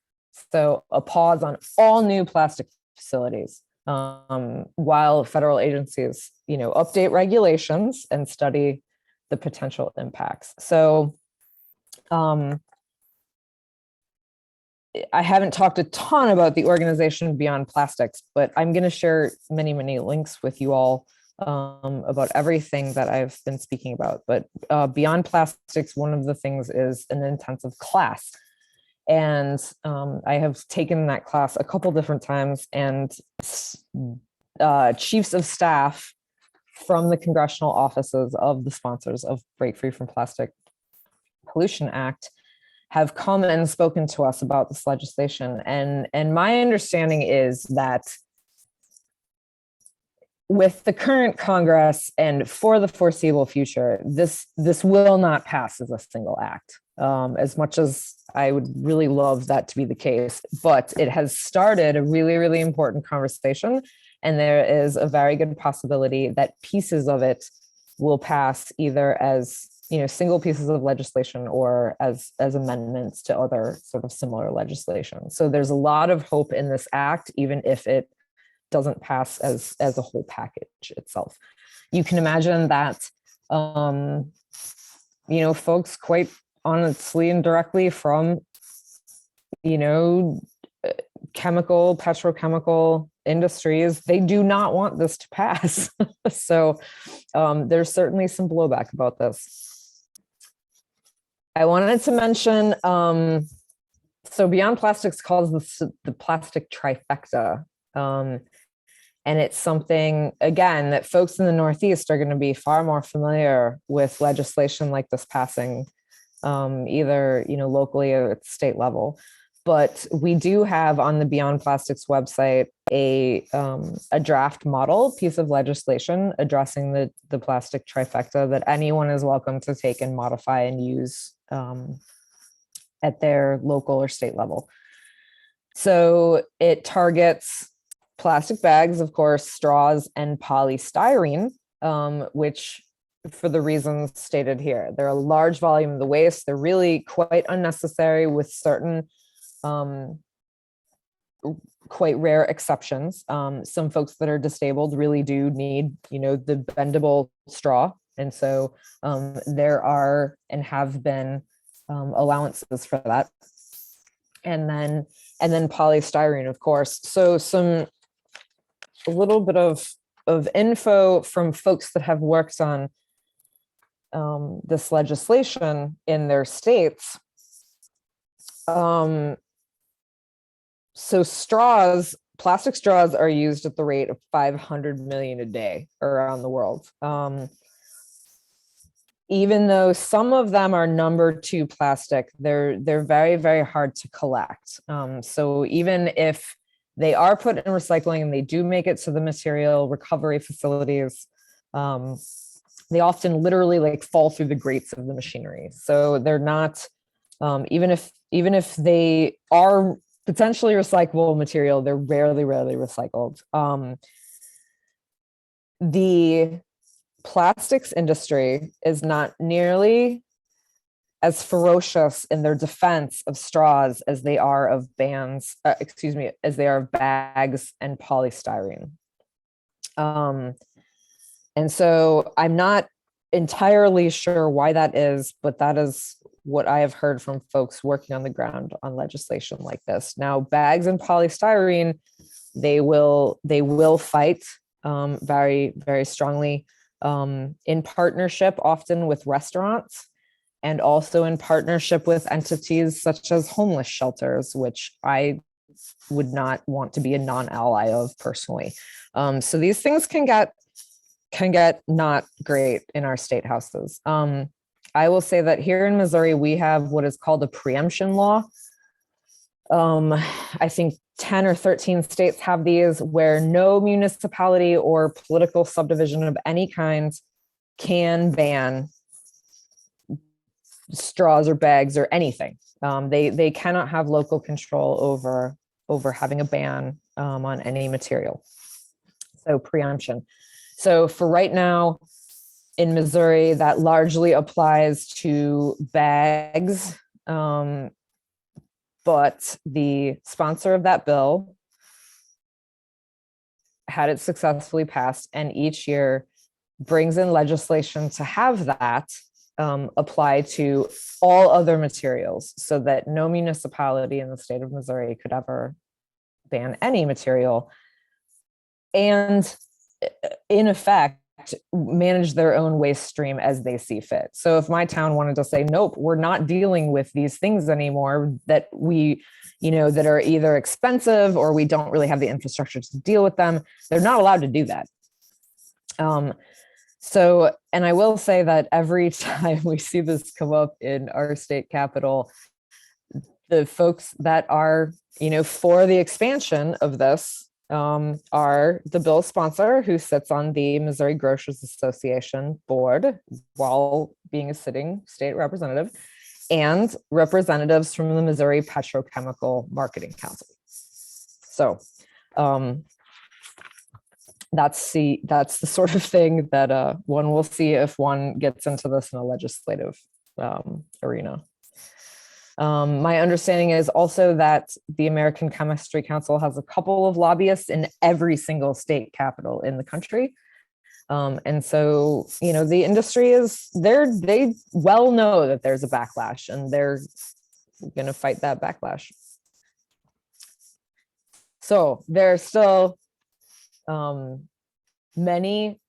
So a pause on all new plastic facilities while federal agencies, update regulations and study the potential impacts. So I haven't talked a ton about the organization Beyond Plastics, but I'm going to share many links with you all about everything that I've been speaking about. But beyond plastics, one of the things is an intensive class. And I have taken that class a couple different times, and chiefs of staff from the congressional offices of the sponsors of Break Free from Plastic Pollution Act have come and spoken to us about this legislation. And my understanding is that with the current Congress and for the foreseeable future, this will not pass as a single act. As much as I would really love that to be the case, but it has started a really, really important conversation. And there is a very good possibility that pieces of it will pass either as, single pieces of legislation or as amendments to other sort of similar legislation. So there's a lot of hope in this act, even if it doesn't pass as a whole package itself. You can imagine that, folks quite honestly and directly from, chemical, petrochemical industries, they do not want this to pass. So there's certainly some blowback about this. I wanted to mention, so Beyond Plastics calls this the Plastic Trifecta. And it's something, again, that folks in the Northeast are going to be far more familiar with legislation like this passing, either, locally or at the state level. But we do have on the Beyond Plastics website a draft model piece of legislation addressing the plastic trifecta that anyone is welcome to take and modify and use at their local or state level. So it targets plastic bags, of course, straws, and polystyrene, which, for the reasons stated here, they're a large volume of the waste. They're really quite unnecessary with certain quite rare exceptions. Some folks that are disabled really do need, the bendable straw. And so there are and have been allowances for that. And then polystyrene, of course. So a little bit of info from folks that have worked on this legislation in their states. So plastic straws are used at the rate of 500 million a day around the world. Even though some of them are number 2 plastic, they're very, very hard to collect. So even if they are put in recycling and they do make it to the material recovery facilities, they often literally fall through the grates of the machinery. So they're not, even if they are potentially recyclable material, they're rarely recycled. The plastics industry is not nearly as ferocious in their defense of straws as they are of bags and polystyrene. And so I'm not entirely sure why that is, but that is what I have heard from folks working on the ground on legislation like this. Now, bags and polystyrene, they will fight very, very strongly in partnership, often with restaurants, and also in partnership with entities such as homeless shelters, which I would not want to be a non-ally of personally. So these things can get not great in our state houses. I will say that here in Missouri, we have what is called a preemption law. I think 10 or 13 states have these, where no municipality or political subdivision of any kind can ban straws or bags or anything. They cannot have local control over having a ban on any material. So preemption. So for right now in Missouri, that largely applies to bags. But the sponsor of that bill had it successfully passed, and each year brings in legislation to have that apply to all other materials, so that no municipality in the state of Missouri could ever ban any material. And in effect, manage their own waste stream as they see fit. So if my town wanted to say, nope, we're not dealing with these things anymore that we, that are either expensive or we don't really have the infrastructure to deal with them, they're not allowed to do that. So, and I will say that every time we see this come up in our state capital, the folks that are, for the expansion of this are the bill sponsor, who sits on the Missouri Grocers Association board while being a sitting state representative, and representatives from the Missouri Petrochemical Marketing Council. So that's the sort of thing that one will see if one gets into this in a legislative arena. My understanding is also that the American Chemistry Council has a couple of lobbyists in every single state capital in the country. And so, the industry they well know that there's a backlash, and they're going to fight that backlash. So there are still many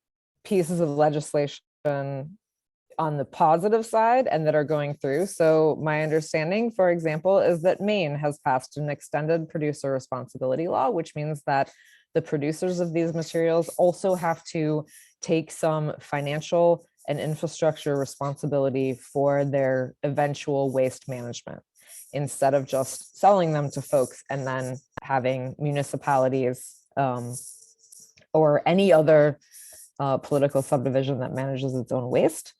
pieces of legislation on the positive side and that are going through. So my understanding, for example, is that Maine has passed an extended producer responsibility law, which means that the producers of these materials also have to take some financial and infrastructure responsibility for their eventual waste management, instead of just selling them to folks and then having municipalities or any other political subdivision that manages its own waste.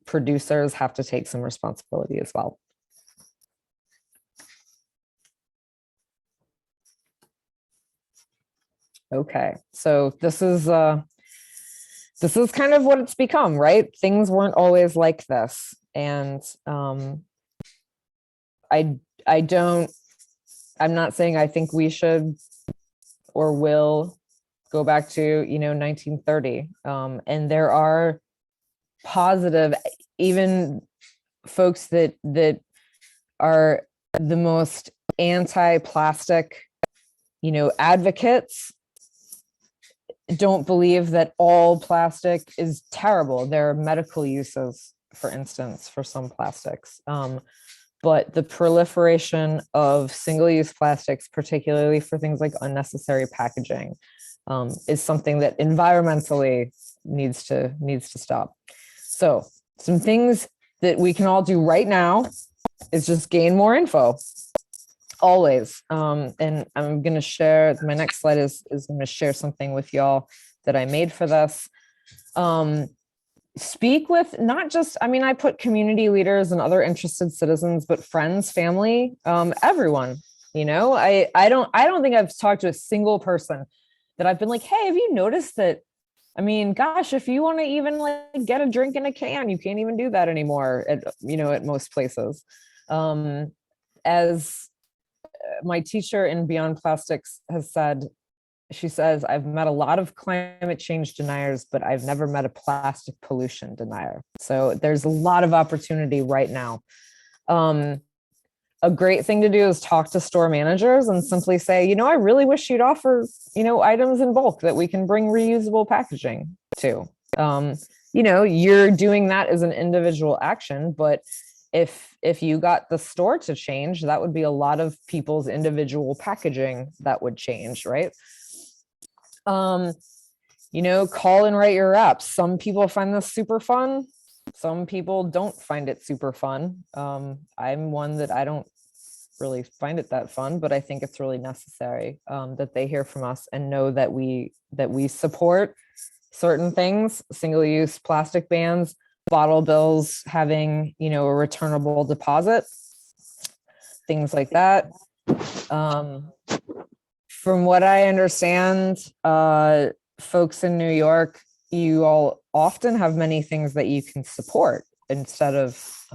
Producers have to take some responsibility as well. Okay, so this is kind of what it's become, right? Things weren't always like this, and I'm not saying I think we should or will go back to 1930, and there are positive, even folks that are the most anti-plastic advocates don't believe that all plastic is terrible. There are medical uses, for instance, for some plastics, but the proliferation of single-use plastics, particularly for things like unnecessary packaging, is something that environmentally needs to stop. So some things that we can all do right now is just gain more info, always. And I'm going to share, my next slide is going to share something with y'all that I made for this. Speak with not just, I put community leaders and other interested citizens, but friends, family, everyone. I don't think I've talked to a single person that I've been like, hey, have you noticed that? Gosh, if you want to even get a drink in a can, you can't even do that anymore at most places. As my teacher in Beyond Plastics has said, she says, I've met a lot of climate change deniers, but I've never met a plastic pollution denier. So there's a lot of opportunity right now. A great thing to do is talk to store managers and simply say, I really wish you'd offer, items in bulk that we can bring reusable packaging to. You're doing that as an individual action, but if you got the store to change, that would be a lot of people's individual packaging that would change, right? Call and write your reps. Some people find this super fun. Some people don't find it super fun. I'm one that I don't really find it that fun, but I think it's really necessary that they hear from us and know that we support certain things, single-use plastic bans, bottle bills having, a returnable deposit, things like that. From what I understand, folks in New York, you all often have many things that you can support instead of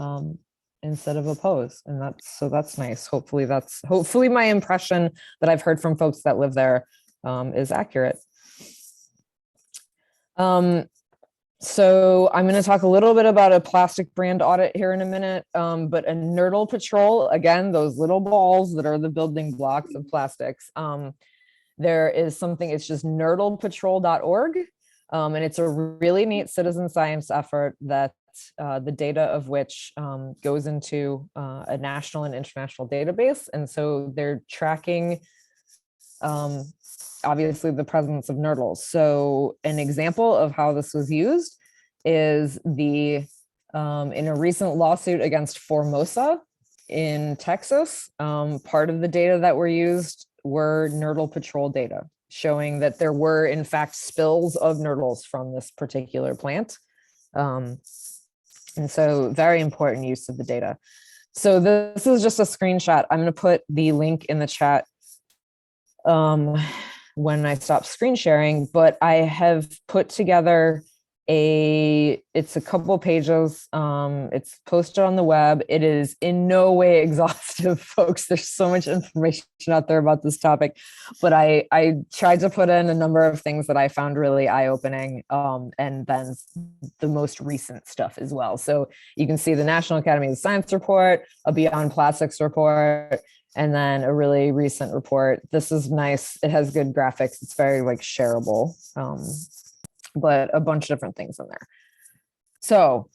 oppose, and that's nice. Hopefully my impression that I've heard from folks that live there is accurate. So I'm going to talk a little bit about a plastic brand audit here in a minute, but a nurdle patrol, again, those little balls that are the building blocks of plastics. There is something, it's just nurdlepatrol.org. And it's a really neat citizen science effort that the data of which goes into a national and international database. And so they're tracking obviously the presence of nurdles. So an example of how this was used is in a recent lawsuit against Formosa in Texas, part of the data that were used were nurdle patrol data, showing that there were in fact spills of nurdles from this particular plant. And so very important use of the data. So this is just a screenshot. I'm going to put the link in the chat when I stop screen sharing, but I have put together it's a couple pages. It's posted on the web. It is in no way exhaustive, folks. There's so much information out there about this topic, but I tried to put in a number of things that I found really eye-opening, and then the most recent stuff as well. So you can see the National Academy of Science report, a Beyond Plastics report, and then a really recent report. This is nice. It has good graphics. It's very like shareable. But a bunch of different things in there. So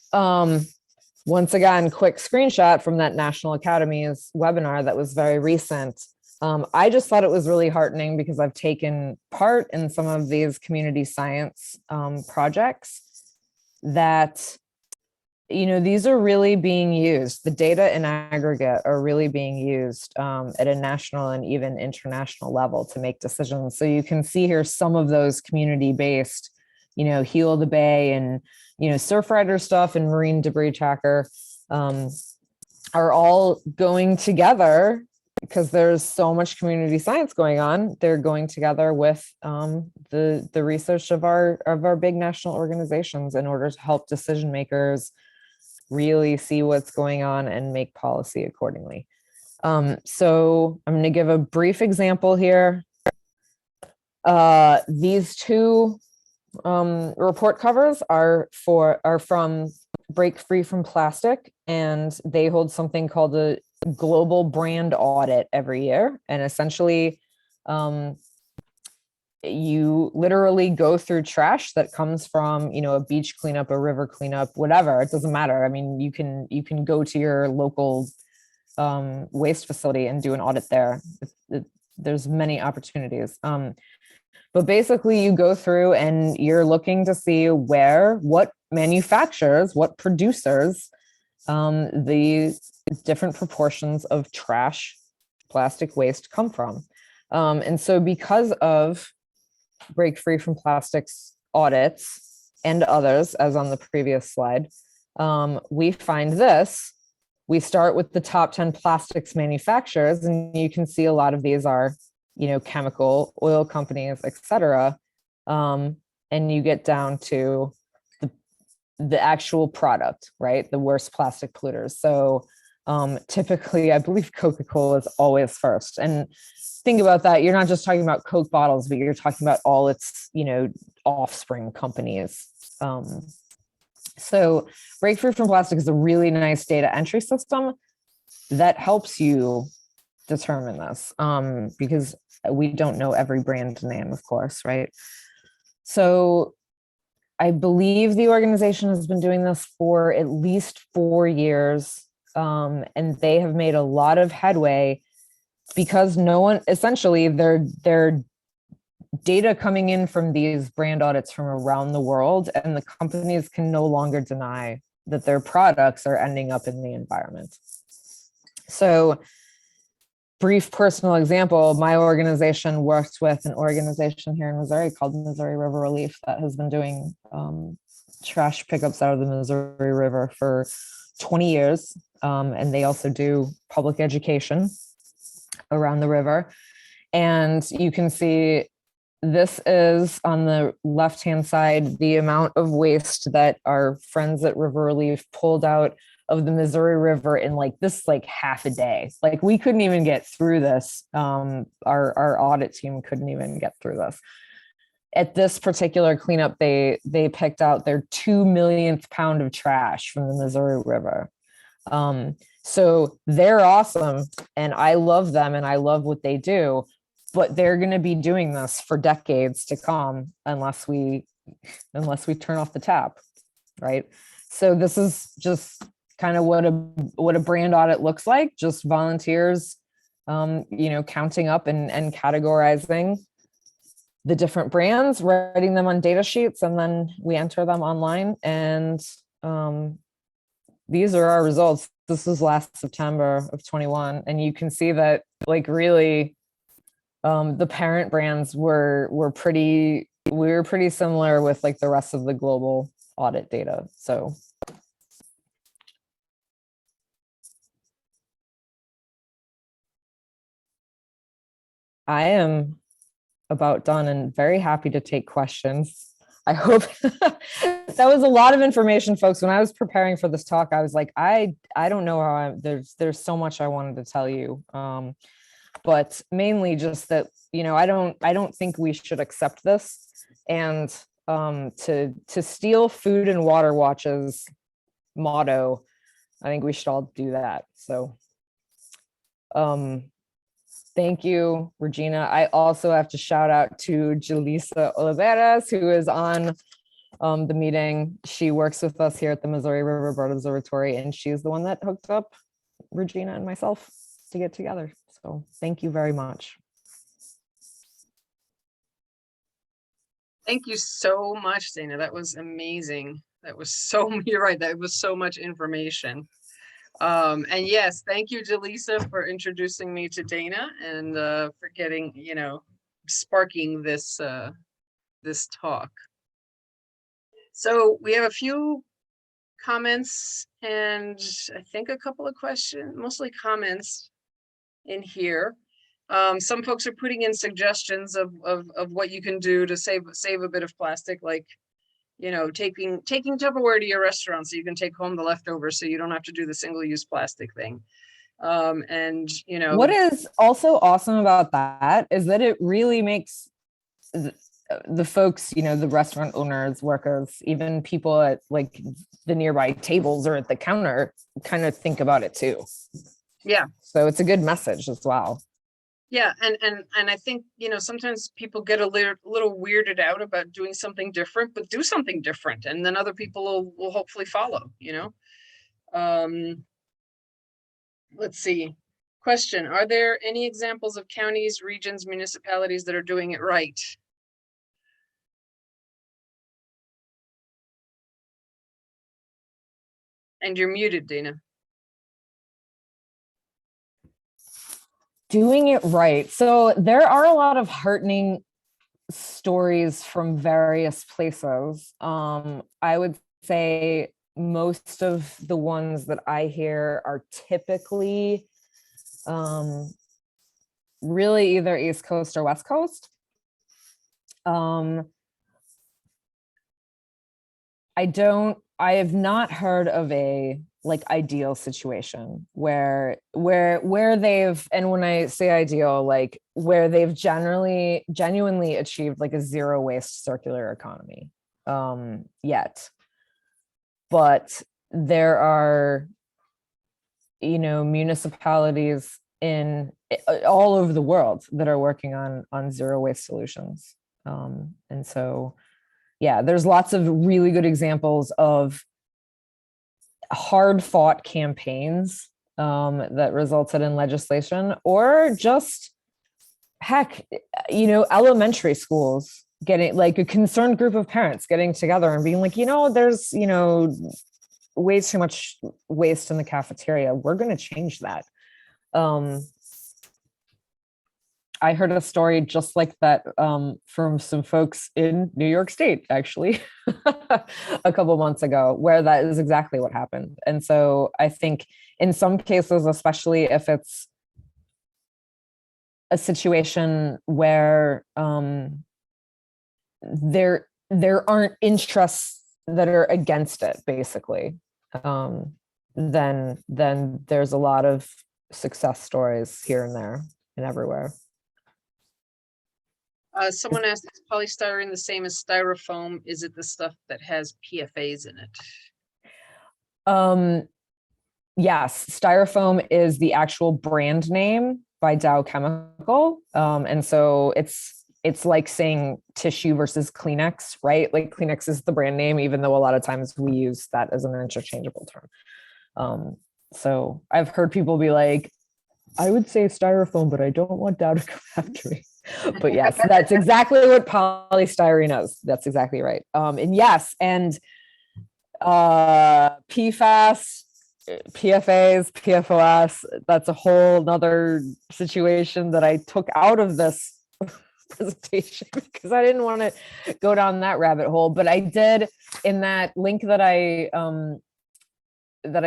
once again, quick screenshot from that National Academies webinar that was very recent. I just thought it was really heartening because I've taken part in some of these community science projects that, you know, these are really being used. The data in aggregate are really being used at a national and even international level to make decisions. So you can see here some of those community-based, you know, Heal the Bay and, you know, Surfrider stuff and Marine Debris Tracker are all going together because there's so much community science going on. They're going together with the research of our big national organizations in order to help decision makers really see what's going on and make policy accordingly. So I'm going to give a brief example here. These two report covers are from Break Free from Plastic, and they hold something called a global brand audit every year. And essentially, you literally go through trash that comes from, you know, a beach cleanup, a river cleanup, whatever. It doesn't matter. I mean, you can go to your local waste facility and do an audit there. There's many opportunities. But basically you go through and you're looking to see what manufacturers, what producers, the different proportions of trash, plastic waste come from. And so because of Break Free from Plastics audits and others, as on the previous slide, we find this. We start with the top 10 plastics manufacturers, and you can see a lot of these are, you know, chemical, oil companies, et cetera. And you get down to the actual product, right? The worst plastic polluters. So typically, I believe Coca-Cola is always first. And think about that. You're not just talking about Coke bottles, but you're talking about all its, you know, offspring companies. So Break Free from Plastic is a really nice data entry system that helps you determine this, because we don't know every brand name, of course, right? So I believe the organization has been doing this for at least 4 years, and they have made a lot of headway because essentially their data coming in from these brand audits from around the world, and the companies can no longer deny that their products are ending up in the environment. So brief personal example, my organization works with an organization here in Missouri called Missouri River Relief that has been doing trash pickups out of the Missouri River for 20 years. And they also do public education around the river. And you can see this is on the left-hand side, the amount of waste that our friends at River Relief pulled out of the Missouri River in like half a day. Like we couldn't even get through this. Our audit team couldn't even get through this. At this particular cleanup, they picked out their 2 millionth pound of trash from the Missouri River. So they're awesome, and I love them, and I love what they do, but they're going to be doing this for decades to come unless we unless we turn off the tap, right? So this is just kind of what a brand audit looks like, just volunteers, counting up and categorizing the different brands, writing them on data sheets, and then we enter them online. And these are our results. This was last September of 21. And you can see that like really the parent brands we were pretty similar with like the rest of the global audit data. So I am about done and very happy to take questions. I hope that was a lot of information, folks. When I was preparing for this talk, I was like, I don't know how there's so much I wanted to tell you. But mainly just that, I don't think we should accept this. And to steal Food and Water Watch's motto, I think we should all do that. So thank you, Regina. I also have to shout out to Julissa Oliveras, who is on the meeting. She works with us here at the Missouri River Bird Observatory, and she's the one that hooked up Regina and myself to get together. So thank you very much. Thank you so much, Dana. That was amazing. That was you're right, that was so much information. And yes, thank you, Jaleesa, for introducing me to Dana and for getting, sparking this this talk. So we have a few comments and I think a couple of questions, mostly comments in here. Some folks are putting in suggestions of what you can do to save a bit of plastic, like taking Tupperware to your restaurant so you can take home the leftovers so you don't have to do the single-use plastic thing. And what is also awesome about that is that it really makes the folks, the restaurant owners, workers, even people at like the nearby tables or at the counter kind of think about it too. Yeah. So it's a good message as well. Yeah, and I think, sometimes people get a little weirded out about doing something different, but do something different, and then other people will hopefully follow, Let's see. Question, are there any examples of counties, regions, municipalities that are doing it right? And you're muted, Dana. Doing it right. So there are a lot of heartening stories from various places. I would say most of the ones that I hear are typically really either East Coast or West Coast. I have not heard of a like ideal situation where they've, and when I say ideal, like where they've genuinely achieved like a zero waste circular economy yet. But there are, municipalities in all over the world that are working on zero waste solutions. And so, yeah, there's lots of really good examples of hard fought campaigns that resulted in legislation, or just heck, elementary schools getting like a concerned group of parents getting together and being like, there's, way too much waste in the cafeteria. We're going to change that. I heard a story just like that from some folks in New York State, actually, a couple months ago, where that is exactly what happened. And so I think in some cases, especially if it's a situation where there aren't interests that are against it, basically, then there's a lot of success stories here and there and everywhere. Someone asked, is polystyrene the same as styrofoam? Is it the stuff that has PFAs in it? Yes, styrofoam is the actual brand name by Dow Chemical. And so it's it's like saying tissue versus Kleenex, right? Like Kleenex is the brand name, even though a lot of times we use that as an interchangeable term. So I've heard people be like, I would say styrofoam, but I don't want Dow to come after me. But yes, that's exactly what polystyrene is. That's exactly right. And yes, and PFAS, PFAs, PFOS, that's a whole nother situation that I took out of this presentation because I didn't want to go down that rabbit hole. But I did, in that link that I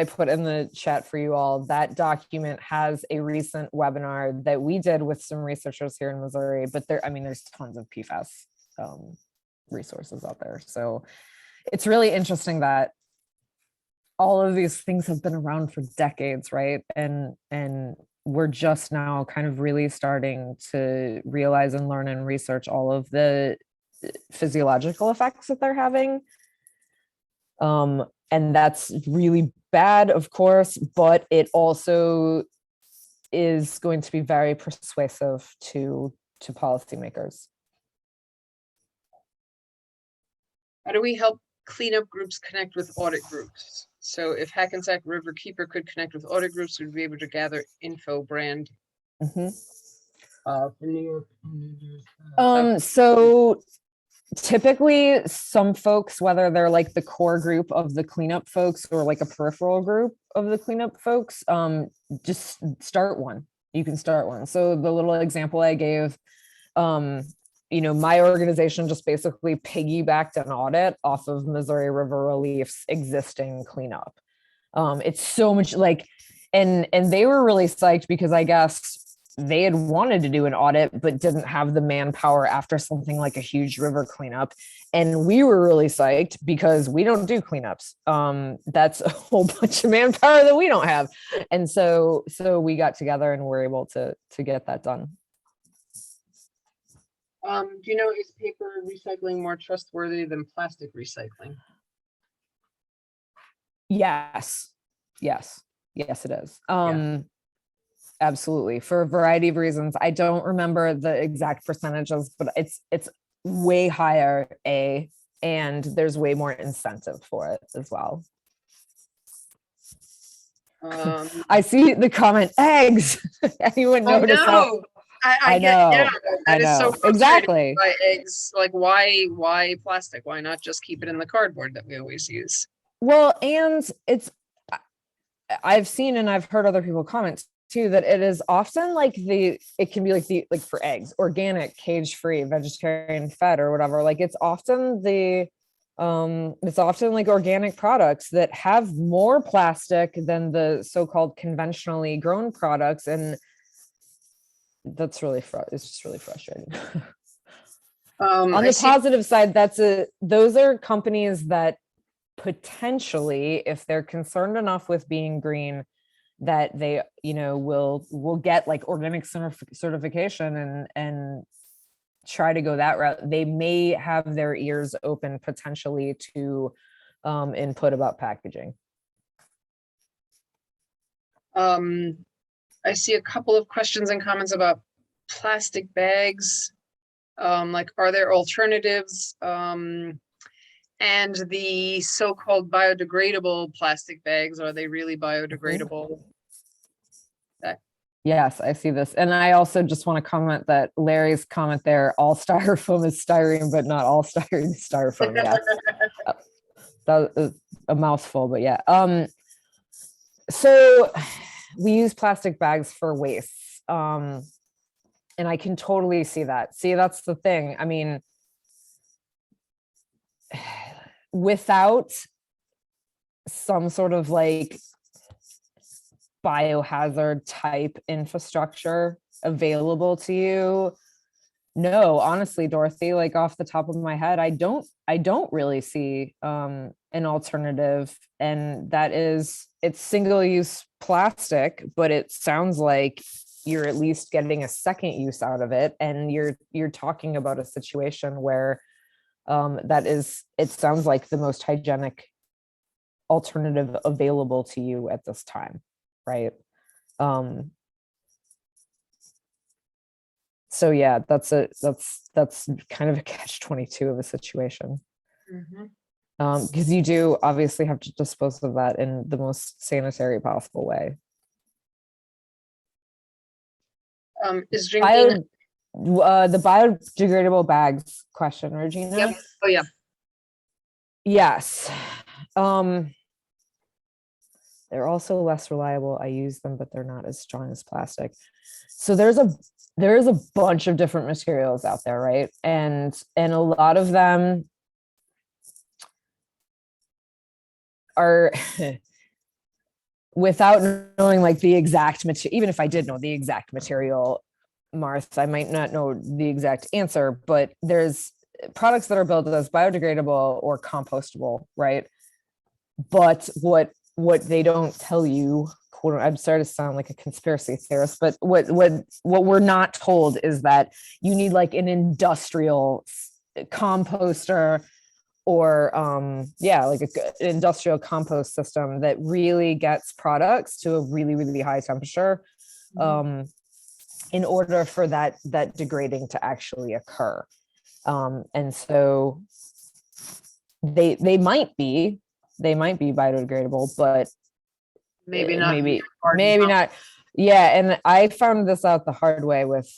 put in the chat for you all, that document has a recent webinar that we did with some researchers here in Missouri, but there's tons of PFAS resources out there. So it's really interesting that all of these things have been around for decades, right? And we're just now kind of really starting to realize and learn and research all of the physiological effects that they're having. And that's really bad, of course, but it also is going to be very persuasive to policymakers. How do we help cleanup groups connect with audit groups? So if Hackensack River Keeper could connect with audit groups, we'd be able to gather info brand. Mm-hmm. For New York. So typically some folks, whether they're like the core group of the cleanup folks or like a peripheral group of the cleanup folks, just start one. You can start one. So the little example I gave, my organization just basically piggybacked an audit off of Missouri River Relief's existing cleanup. It's so much like, and they were really psyched because I guess they had wanted to do an audit, but didn't have the manpower after something like a huge river cleanup. And we were really psyched because we don't do cleanups. That's a whole bunch of manpower that we don't have. And so we got together and were able to get that done. Do you know, is paper recycling more trustworthy than plastic recycling? Yes, it is. Absolutely, for a variety of reasons. I don't remember the exact percentages, but it's way higher, and there's way more incentive for it as well. I see the comment, eggs. Anyone notice how? I know. Yeah, that is so exactly. By eggs, like why plastic? Why not just keep it in the cardboard that we always use? Well, and I've seen and I've heard other people comment too that it is often it can be like for eggs, organic, cage-free, vegetarian fed or whatever. Like it's often like organic products that have more plastic than the so-called conventionally grown products, and that's really it's just really frustrating. On the positive side, those are companies that potentially, if they're concerned enough with being green, that they will get like organic certification and try to go that route. They may have their ears open potentially to input about packaging. I see a couple of questions and comments about plastic bags. Like, are there alternatives? And the so-called biodegradable plastic bags, are they really biodegradable? Yes, I see this. And I also just want to comment that Larry's comment there, all styrofoam is styrene, but not all styrene is styrofoam. Yeah. That was a mouthful, but yeah. So we use plastic bags for waste. And I can totally see that. See, that's the thing. I mean, without some sort of like biohazard type infrastructure available to you, no, honestly, Dorothy, like off the top of my head, I don't really see an alternative. And that is, it's single-use plastic, but it sounds like you're at least getting a second use out of it. And you're talking about a situation where it sounds like the most hygienic alternative available to you at this time, right? So yeah, that's kind of a catch-22 of a situation. Mhm. Because you do obviously have to dispose of that in the most sanitary possible way. Is drinking, The biodegradable bags question, Regina. yep, oh yeah, Yes. They're also less reliable. I use them, but they're not as strong as plastic. So there's a bunch of different materials out there, right? And a lot of them are without knowing like the exact material, even if I did know the exact material, Martha, I might not know the exact answer, but there's products that are built as biodegradable or compostable, right? But what they don't tell you, quote, I'm sorry to sound like a conspiracy theorist, but what we're not told is that you need like an industrial composter or like an industrial compost system that really gets products to a really, really high temperature in order for that degrading to actually occur. And so they might be biodegradable, but maybe not. maybe not. Yeah, and I found this out the hard way with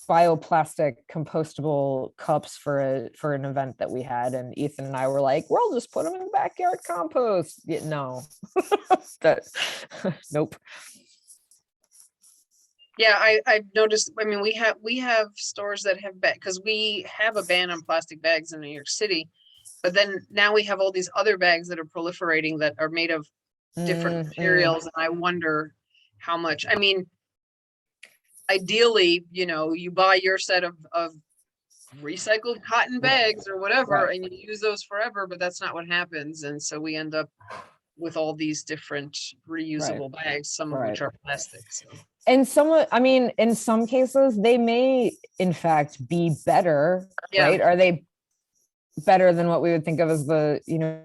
bioplastic compostable cups for an event that we had, and Ethan and I were like, we'll just put them in the backyard compost. Yeah, no, that nope. Yeah, I've noticed, I mean, we have stores that have because we have a ban on plastic bags in New York City, but then now we have all these other bags that are proliferating that are made of different materials, and I wonder how much, I mean, ideally, you buy your set of recycled cotton bags or whatever, Right. and you use those forever, but that's not what happens. And so we end up with all these different reusable bags, some of which are plastic. So. And in some cases, they may in fact be better, right? Are they better than what we would think of as the,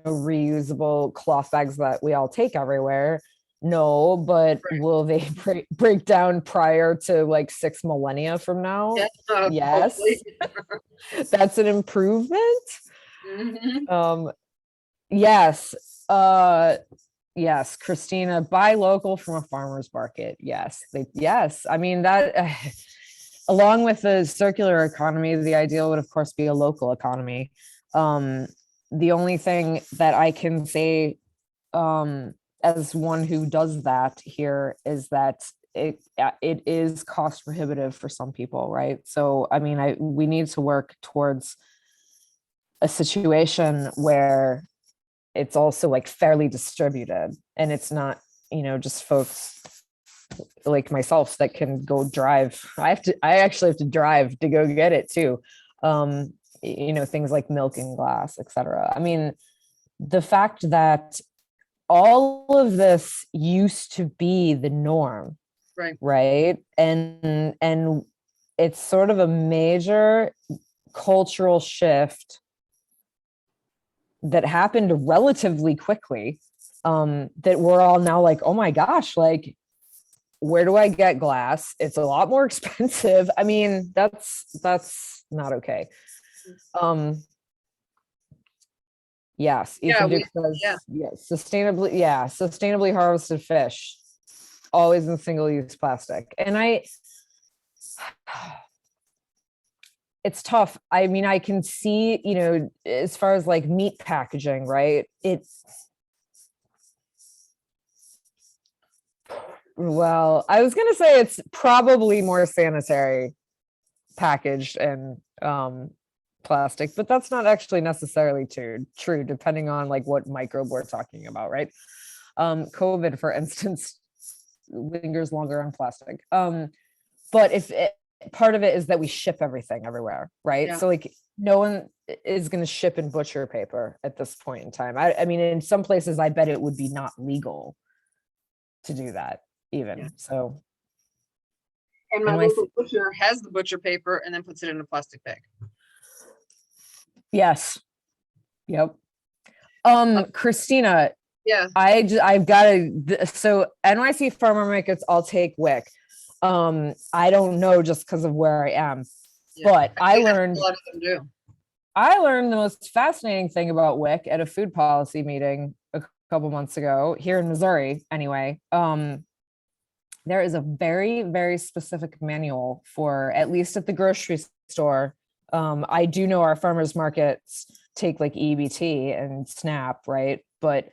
reusable cloth bags that we all take everywhere? No, but will they break down prior to like 6 millennia from now? Yes. That's an improvement. Mm-hmm. Yes. Yes, Christina, buy local from a farmer's market. Yes, yes. I mean that along with the circular economy, the ideal would of course be a local economy. The only thing that I can say as one who does that here is that it is cost prohibitive for some people, right? So I mean, we need to work towards a situation where it's also like fairly distributed, and it's not, just folks like myself that can go drive. I actually have to drive to go get it too. Things like milk and glass, etc. I mean, the fact that all of this used to be the norm, right? And it's sort of a major cultural shift that happened relatively quickly, that we're all now like, oh my gosh, like, where do I get glass? It's a lot more expensive. I mean, that's not okay. Yes, Ethan Duke says, sustainably harvested fish, always in single-use plastic. And it's tough. I mean, I can see, as far as like meat packaging, right? Well, I was going to say it's probably more sanitary packaged and plastic, but that's not actually necessarily true, depending on like what microbe we're talking about, right? COVID, for instance, lingers longer on plastic. But part of it is that we ship everything everywhere, right? So like no one is going to ship in butcher paper at this point in time. I mean, in some places, I bet it would be not legal to do that even. So. And my local butcher has the butcher paper and then puts it in a plastic bag. Yes. Yep. Christina, Yeah. I've got to, so NYC farmer markets, I'll take WIC. I don't know just because of where I am, Yeah. but I think that's learned A lot of them do. the most fascinating thing about WIC at a food policy meeting a couple months ago here in Missouri. Anyway, there is a very, very specific manual for, at least at the grocery store. I do know our farmers markets take like EBT and SNAP, right? But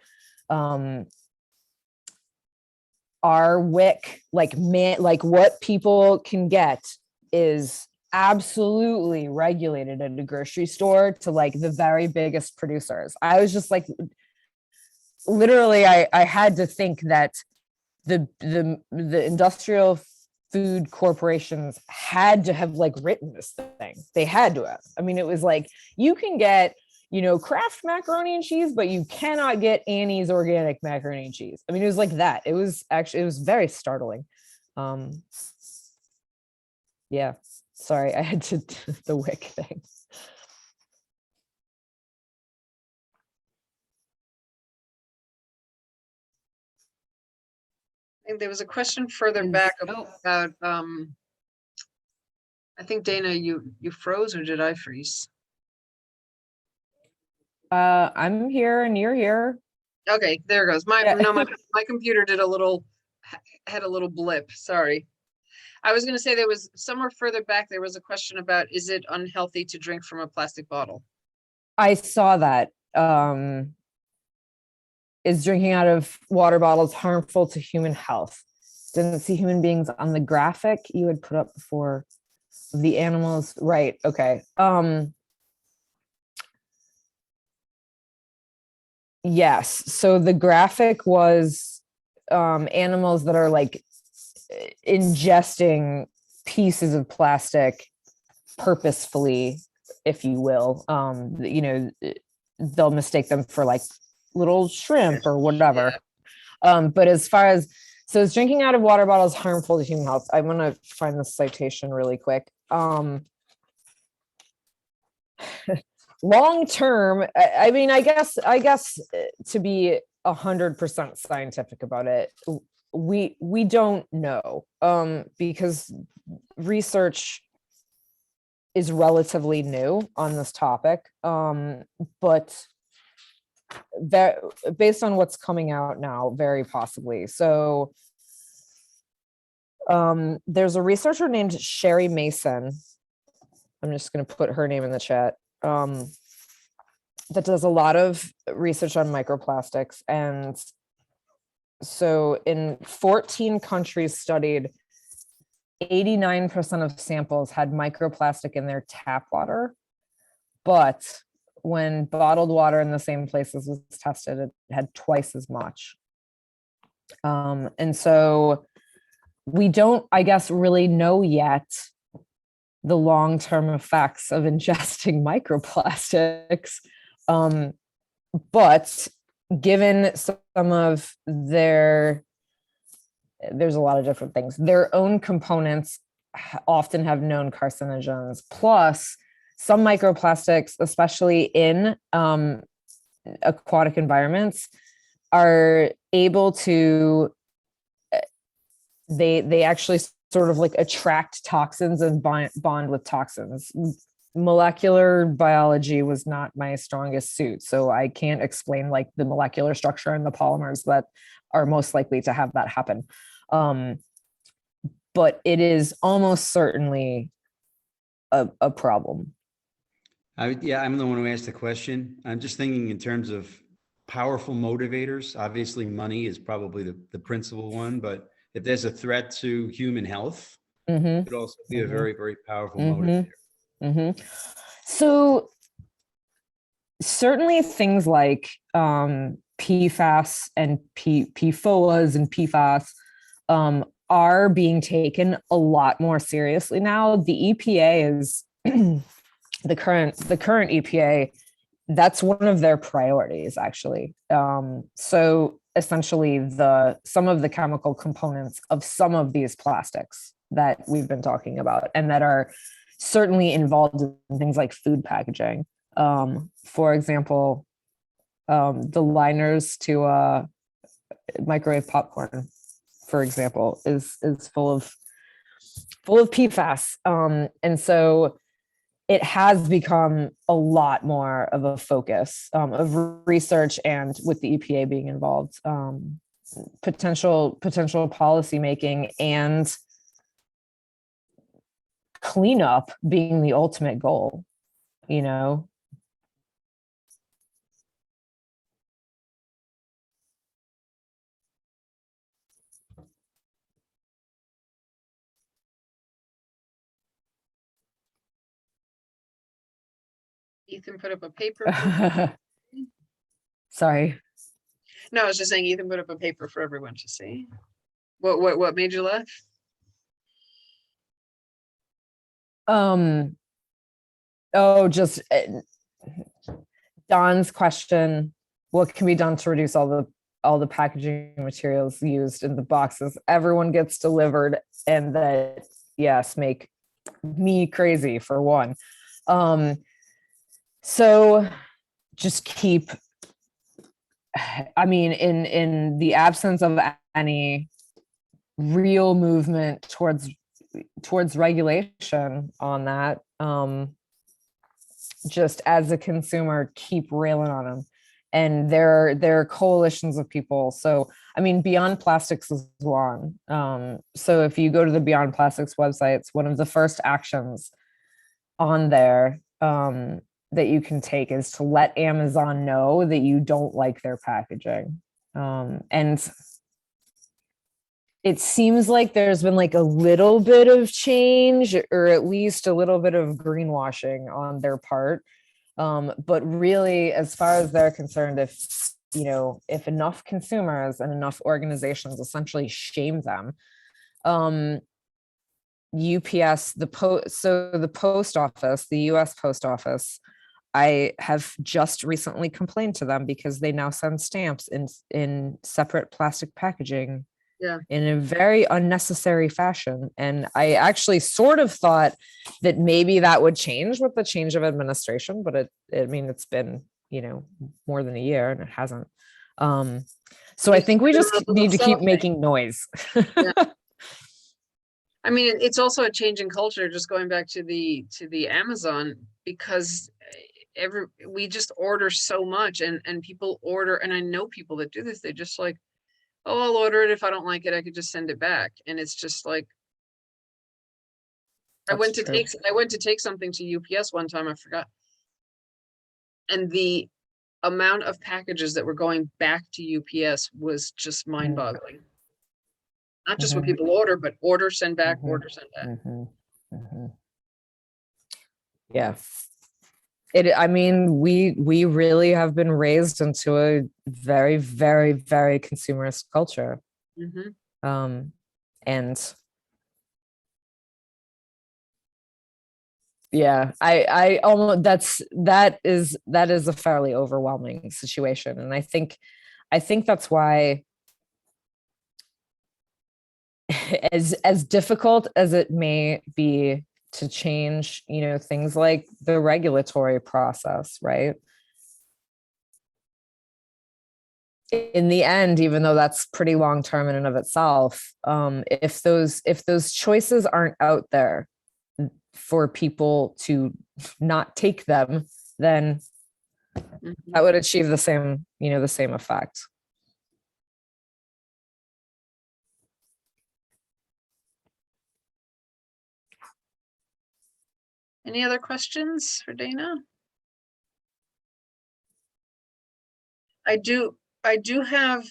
our WIC, like what people can get is absolutely regulated at a grocery store to like the very biggest producers. I was just like, literally, I had to think that the industrial food corporations had to have like written this thing. They had to have. I mean, it was like, you can get, Kraft macaroni and cheese, but you cannot get Annie's organic macaroni and cheese. I mean, it was like that. It was very startling. Yeah, sorry, I had to the WIC thing. I think there was a question further back about, I think Dana, you froze, or did I freeze? I'm here and you're here. Okay, there goes. Yeah. My computer had a little blip. Sorry. I was going to say there was somewhere further back, there was a question about, is it unhealthy to drink from a plastic bottle? I saw that. Is drinking out of water bottles harmful to human health? Didn't see human beings on the graphic you had put up before. The animals, right? Okay. Yes. So the graphic was animals that are like ingesting pieces of plastic purposefully, if you will. They'll mistake them for like little shrimp or whatever. But as far as, so is drinking out of water bottles harmful to human health? I'm gonna find the citation really quick. Long term, I mean, I guess to be 100% scientific about it, we don't know, because research is relatively new on this topic, but that, based on what's coming out now, very possibly. So there's a researcher named Sherry Mason. I'm just going to put her name in the chat. That does a lot of research on microplastics. And so in 14 countries studied, 89% of samples had microplastic in their tap water. But when bottled water in the same places was tested, it had twice as much. And so we don't, I guess, really know yet the long-term effects of ingesting microplastics. But given some of there's a lot of different things, their own components often have known carcinogens, plus some microplastics, especially in aquatic environments, are able to, they actually sort of like attract toxins and bond with toxins. Molecular biology was not my strongest suit, so I can't explain like the molecular structure and the polymers that are most likely to have that happen. But it is almost certainly a problem. Yeah, I'm the one who asked the question. I'm just thinking in terms of powerful motivators. Obviously, money is probably the principal one, but if there's a threat to human health, it could also be a very, very powerful motivator. So certainly things like PFAS and PFOAs and PFAS are being taken a lot more seriously now. The EPA is the current EPA, that's one of their priorities, actually. So essentially some of the chemical components of some of these plastics that we've been talking about and that are certainly involved in things like food packaging. For example, the liners to microwave popcorn, for example, is full of PFAS. And so it has become a lot more of a focus of research, and with the EPA being involved, potential policy making and cleanup being the ultimate goal, you know. Ethan put up a paper. Sorry. No, I was just saying Ethan put up a paper for everyone to see. What made you laugh? Just Don's question, what can be done to reduce all the packaging materials used in the boxes everyone gets delivered, and that, yes, make me crazy for one. So just keep, I mean, in the absence of any real movement towards regulation on that, just as a consumer, keep railing on them. And there are coalitions of people. So, I mean, Beyond Plastics is one. So if you go to the Beyond Plastics website, it's one of the first actions on there that you can take is to let Amazon know that you don't like their packaging. And it seems like there's been like a little bit of change, or at least a little bit of greenwashing on their part. But really, as far as they're concerned, if enough consumers and enough organizations essentially shame them, UPS, the post office, the US Post Office, I have just recently complained to them because they now send stamps in separate plastic packaging. Yeah. In a very unnecessary fashion. And I actually sort of thought that maybe that would change with the change of administration, but it's been, more than a year, and it hasn't. So I think we just need to keep making noise. Yeah. I mean, it's also a change in culture, just going back to the Amazon, because we just order so much, and people order, and I know people that do this, they just like, oh, I'll order it. If I don't like it, I could just send it back. And it's just like, I went to take something to UPS one time, I forgot. And the amount of packages that were going back to UPS was just mind-boggling. Not just what people order, but order, send back, order, send back. Yeah. We really have been raised into a very, very, very consumerist culture. And yeah, I almost, that is a fairly overwhelming situation. And I think that's why, as difficult as it may be to change, things like the regulatory process, right? In the end, even though that's pretty long term in and of itself, if those choices aren't out there for people to not take them, then that would achieve the same effect. Any other questions for Dana? I do have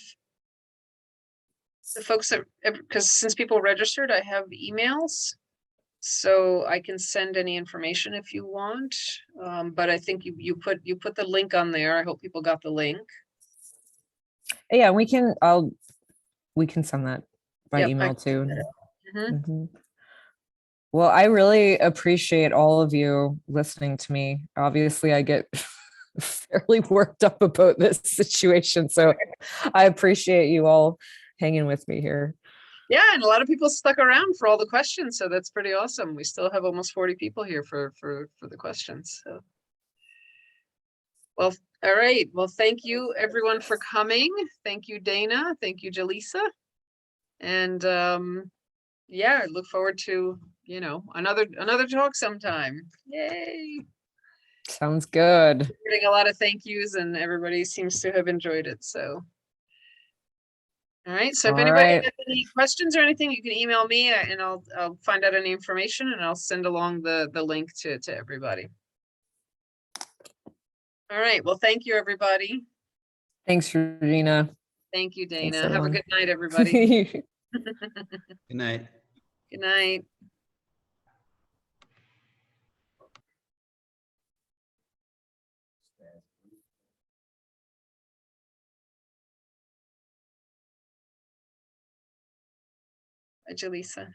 the folks that, because since people registered, I have emails, so I can send any information if you want. But I think you put the link on there. I hope people got the link. Yeah, we can send that by email too. Well, I really appreciate all of you listening to me. Obviously, I get fairly worked up about this situation, so I appreciate you all hanging with me here. Yeah, and a lot of people stuck around for all the questions, so that's pretty awesome. We still have almost 40 people here for the questions. So, Well, all right. Well, thank you everyone for coming. Thank you, Dana. Thank you, Jaleesa. And yeah, I look forward to, another talk sometime. Yay. Sounds good. Getting a lot of thank yous and everybody seems to have enjoyed it. So. All right. So if All anybody right. has any questions or anything, you can email me and I'll find out any information and I'll send along the link to everybody. All right. Well, thank you, everybody. Thanks, Regina. Thank you, Thanks, Dana. Have a everyone. good night, everybody. Good night. Good night. Bye, Jaleesa.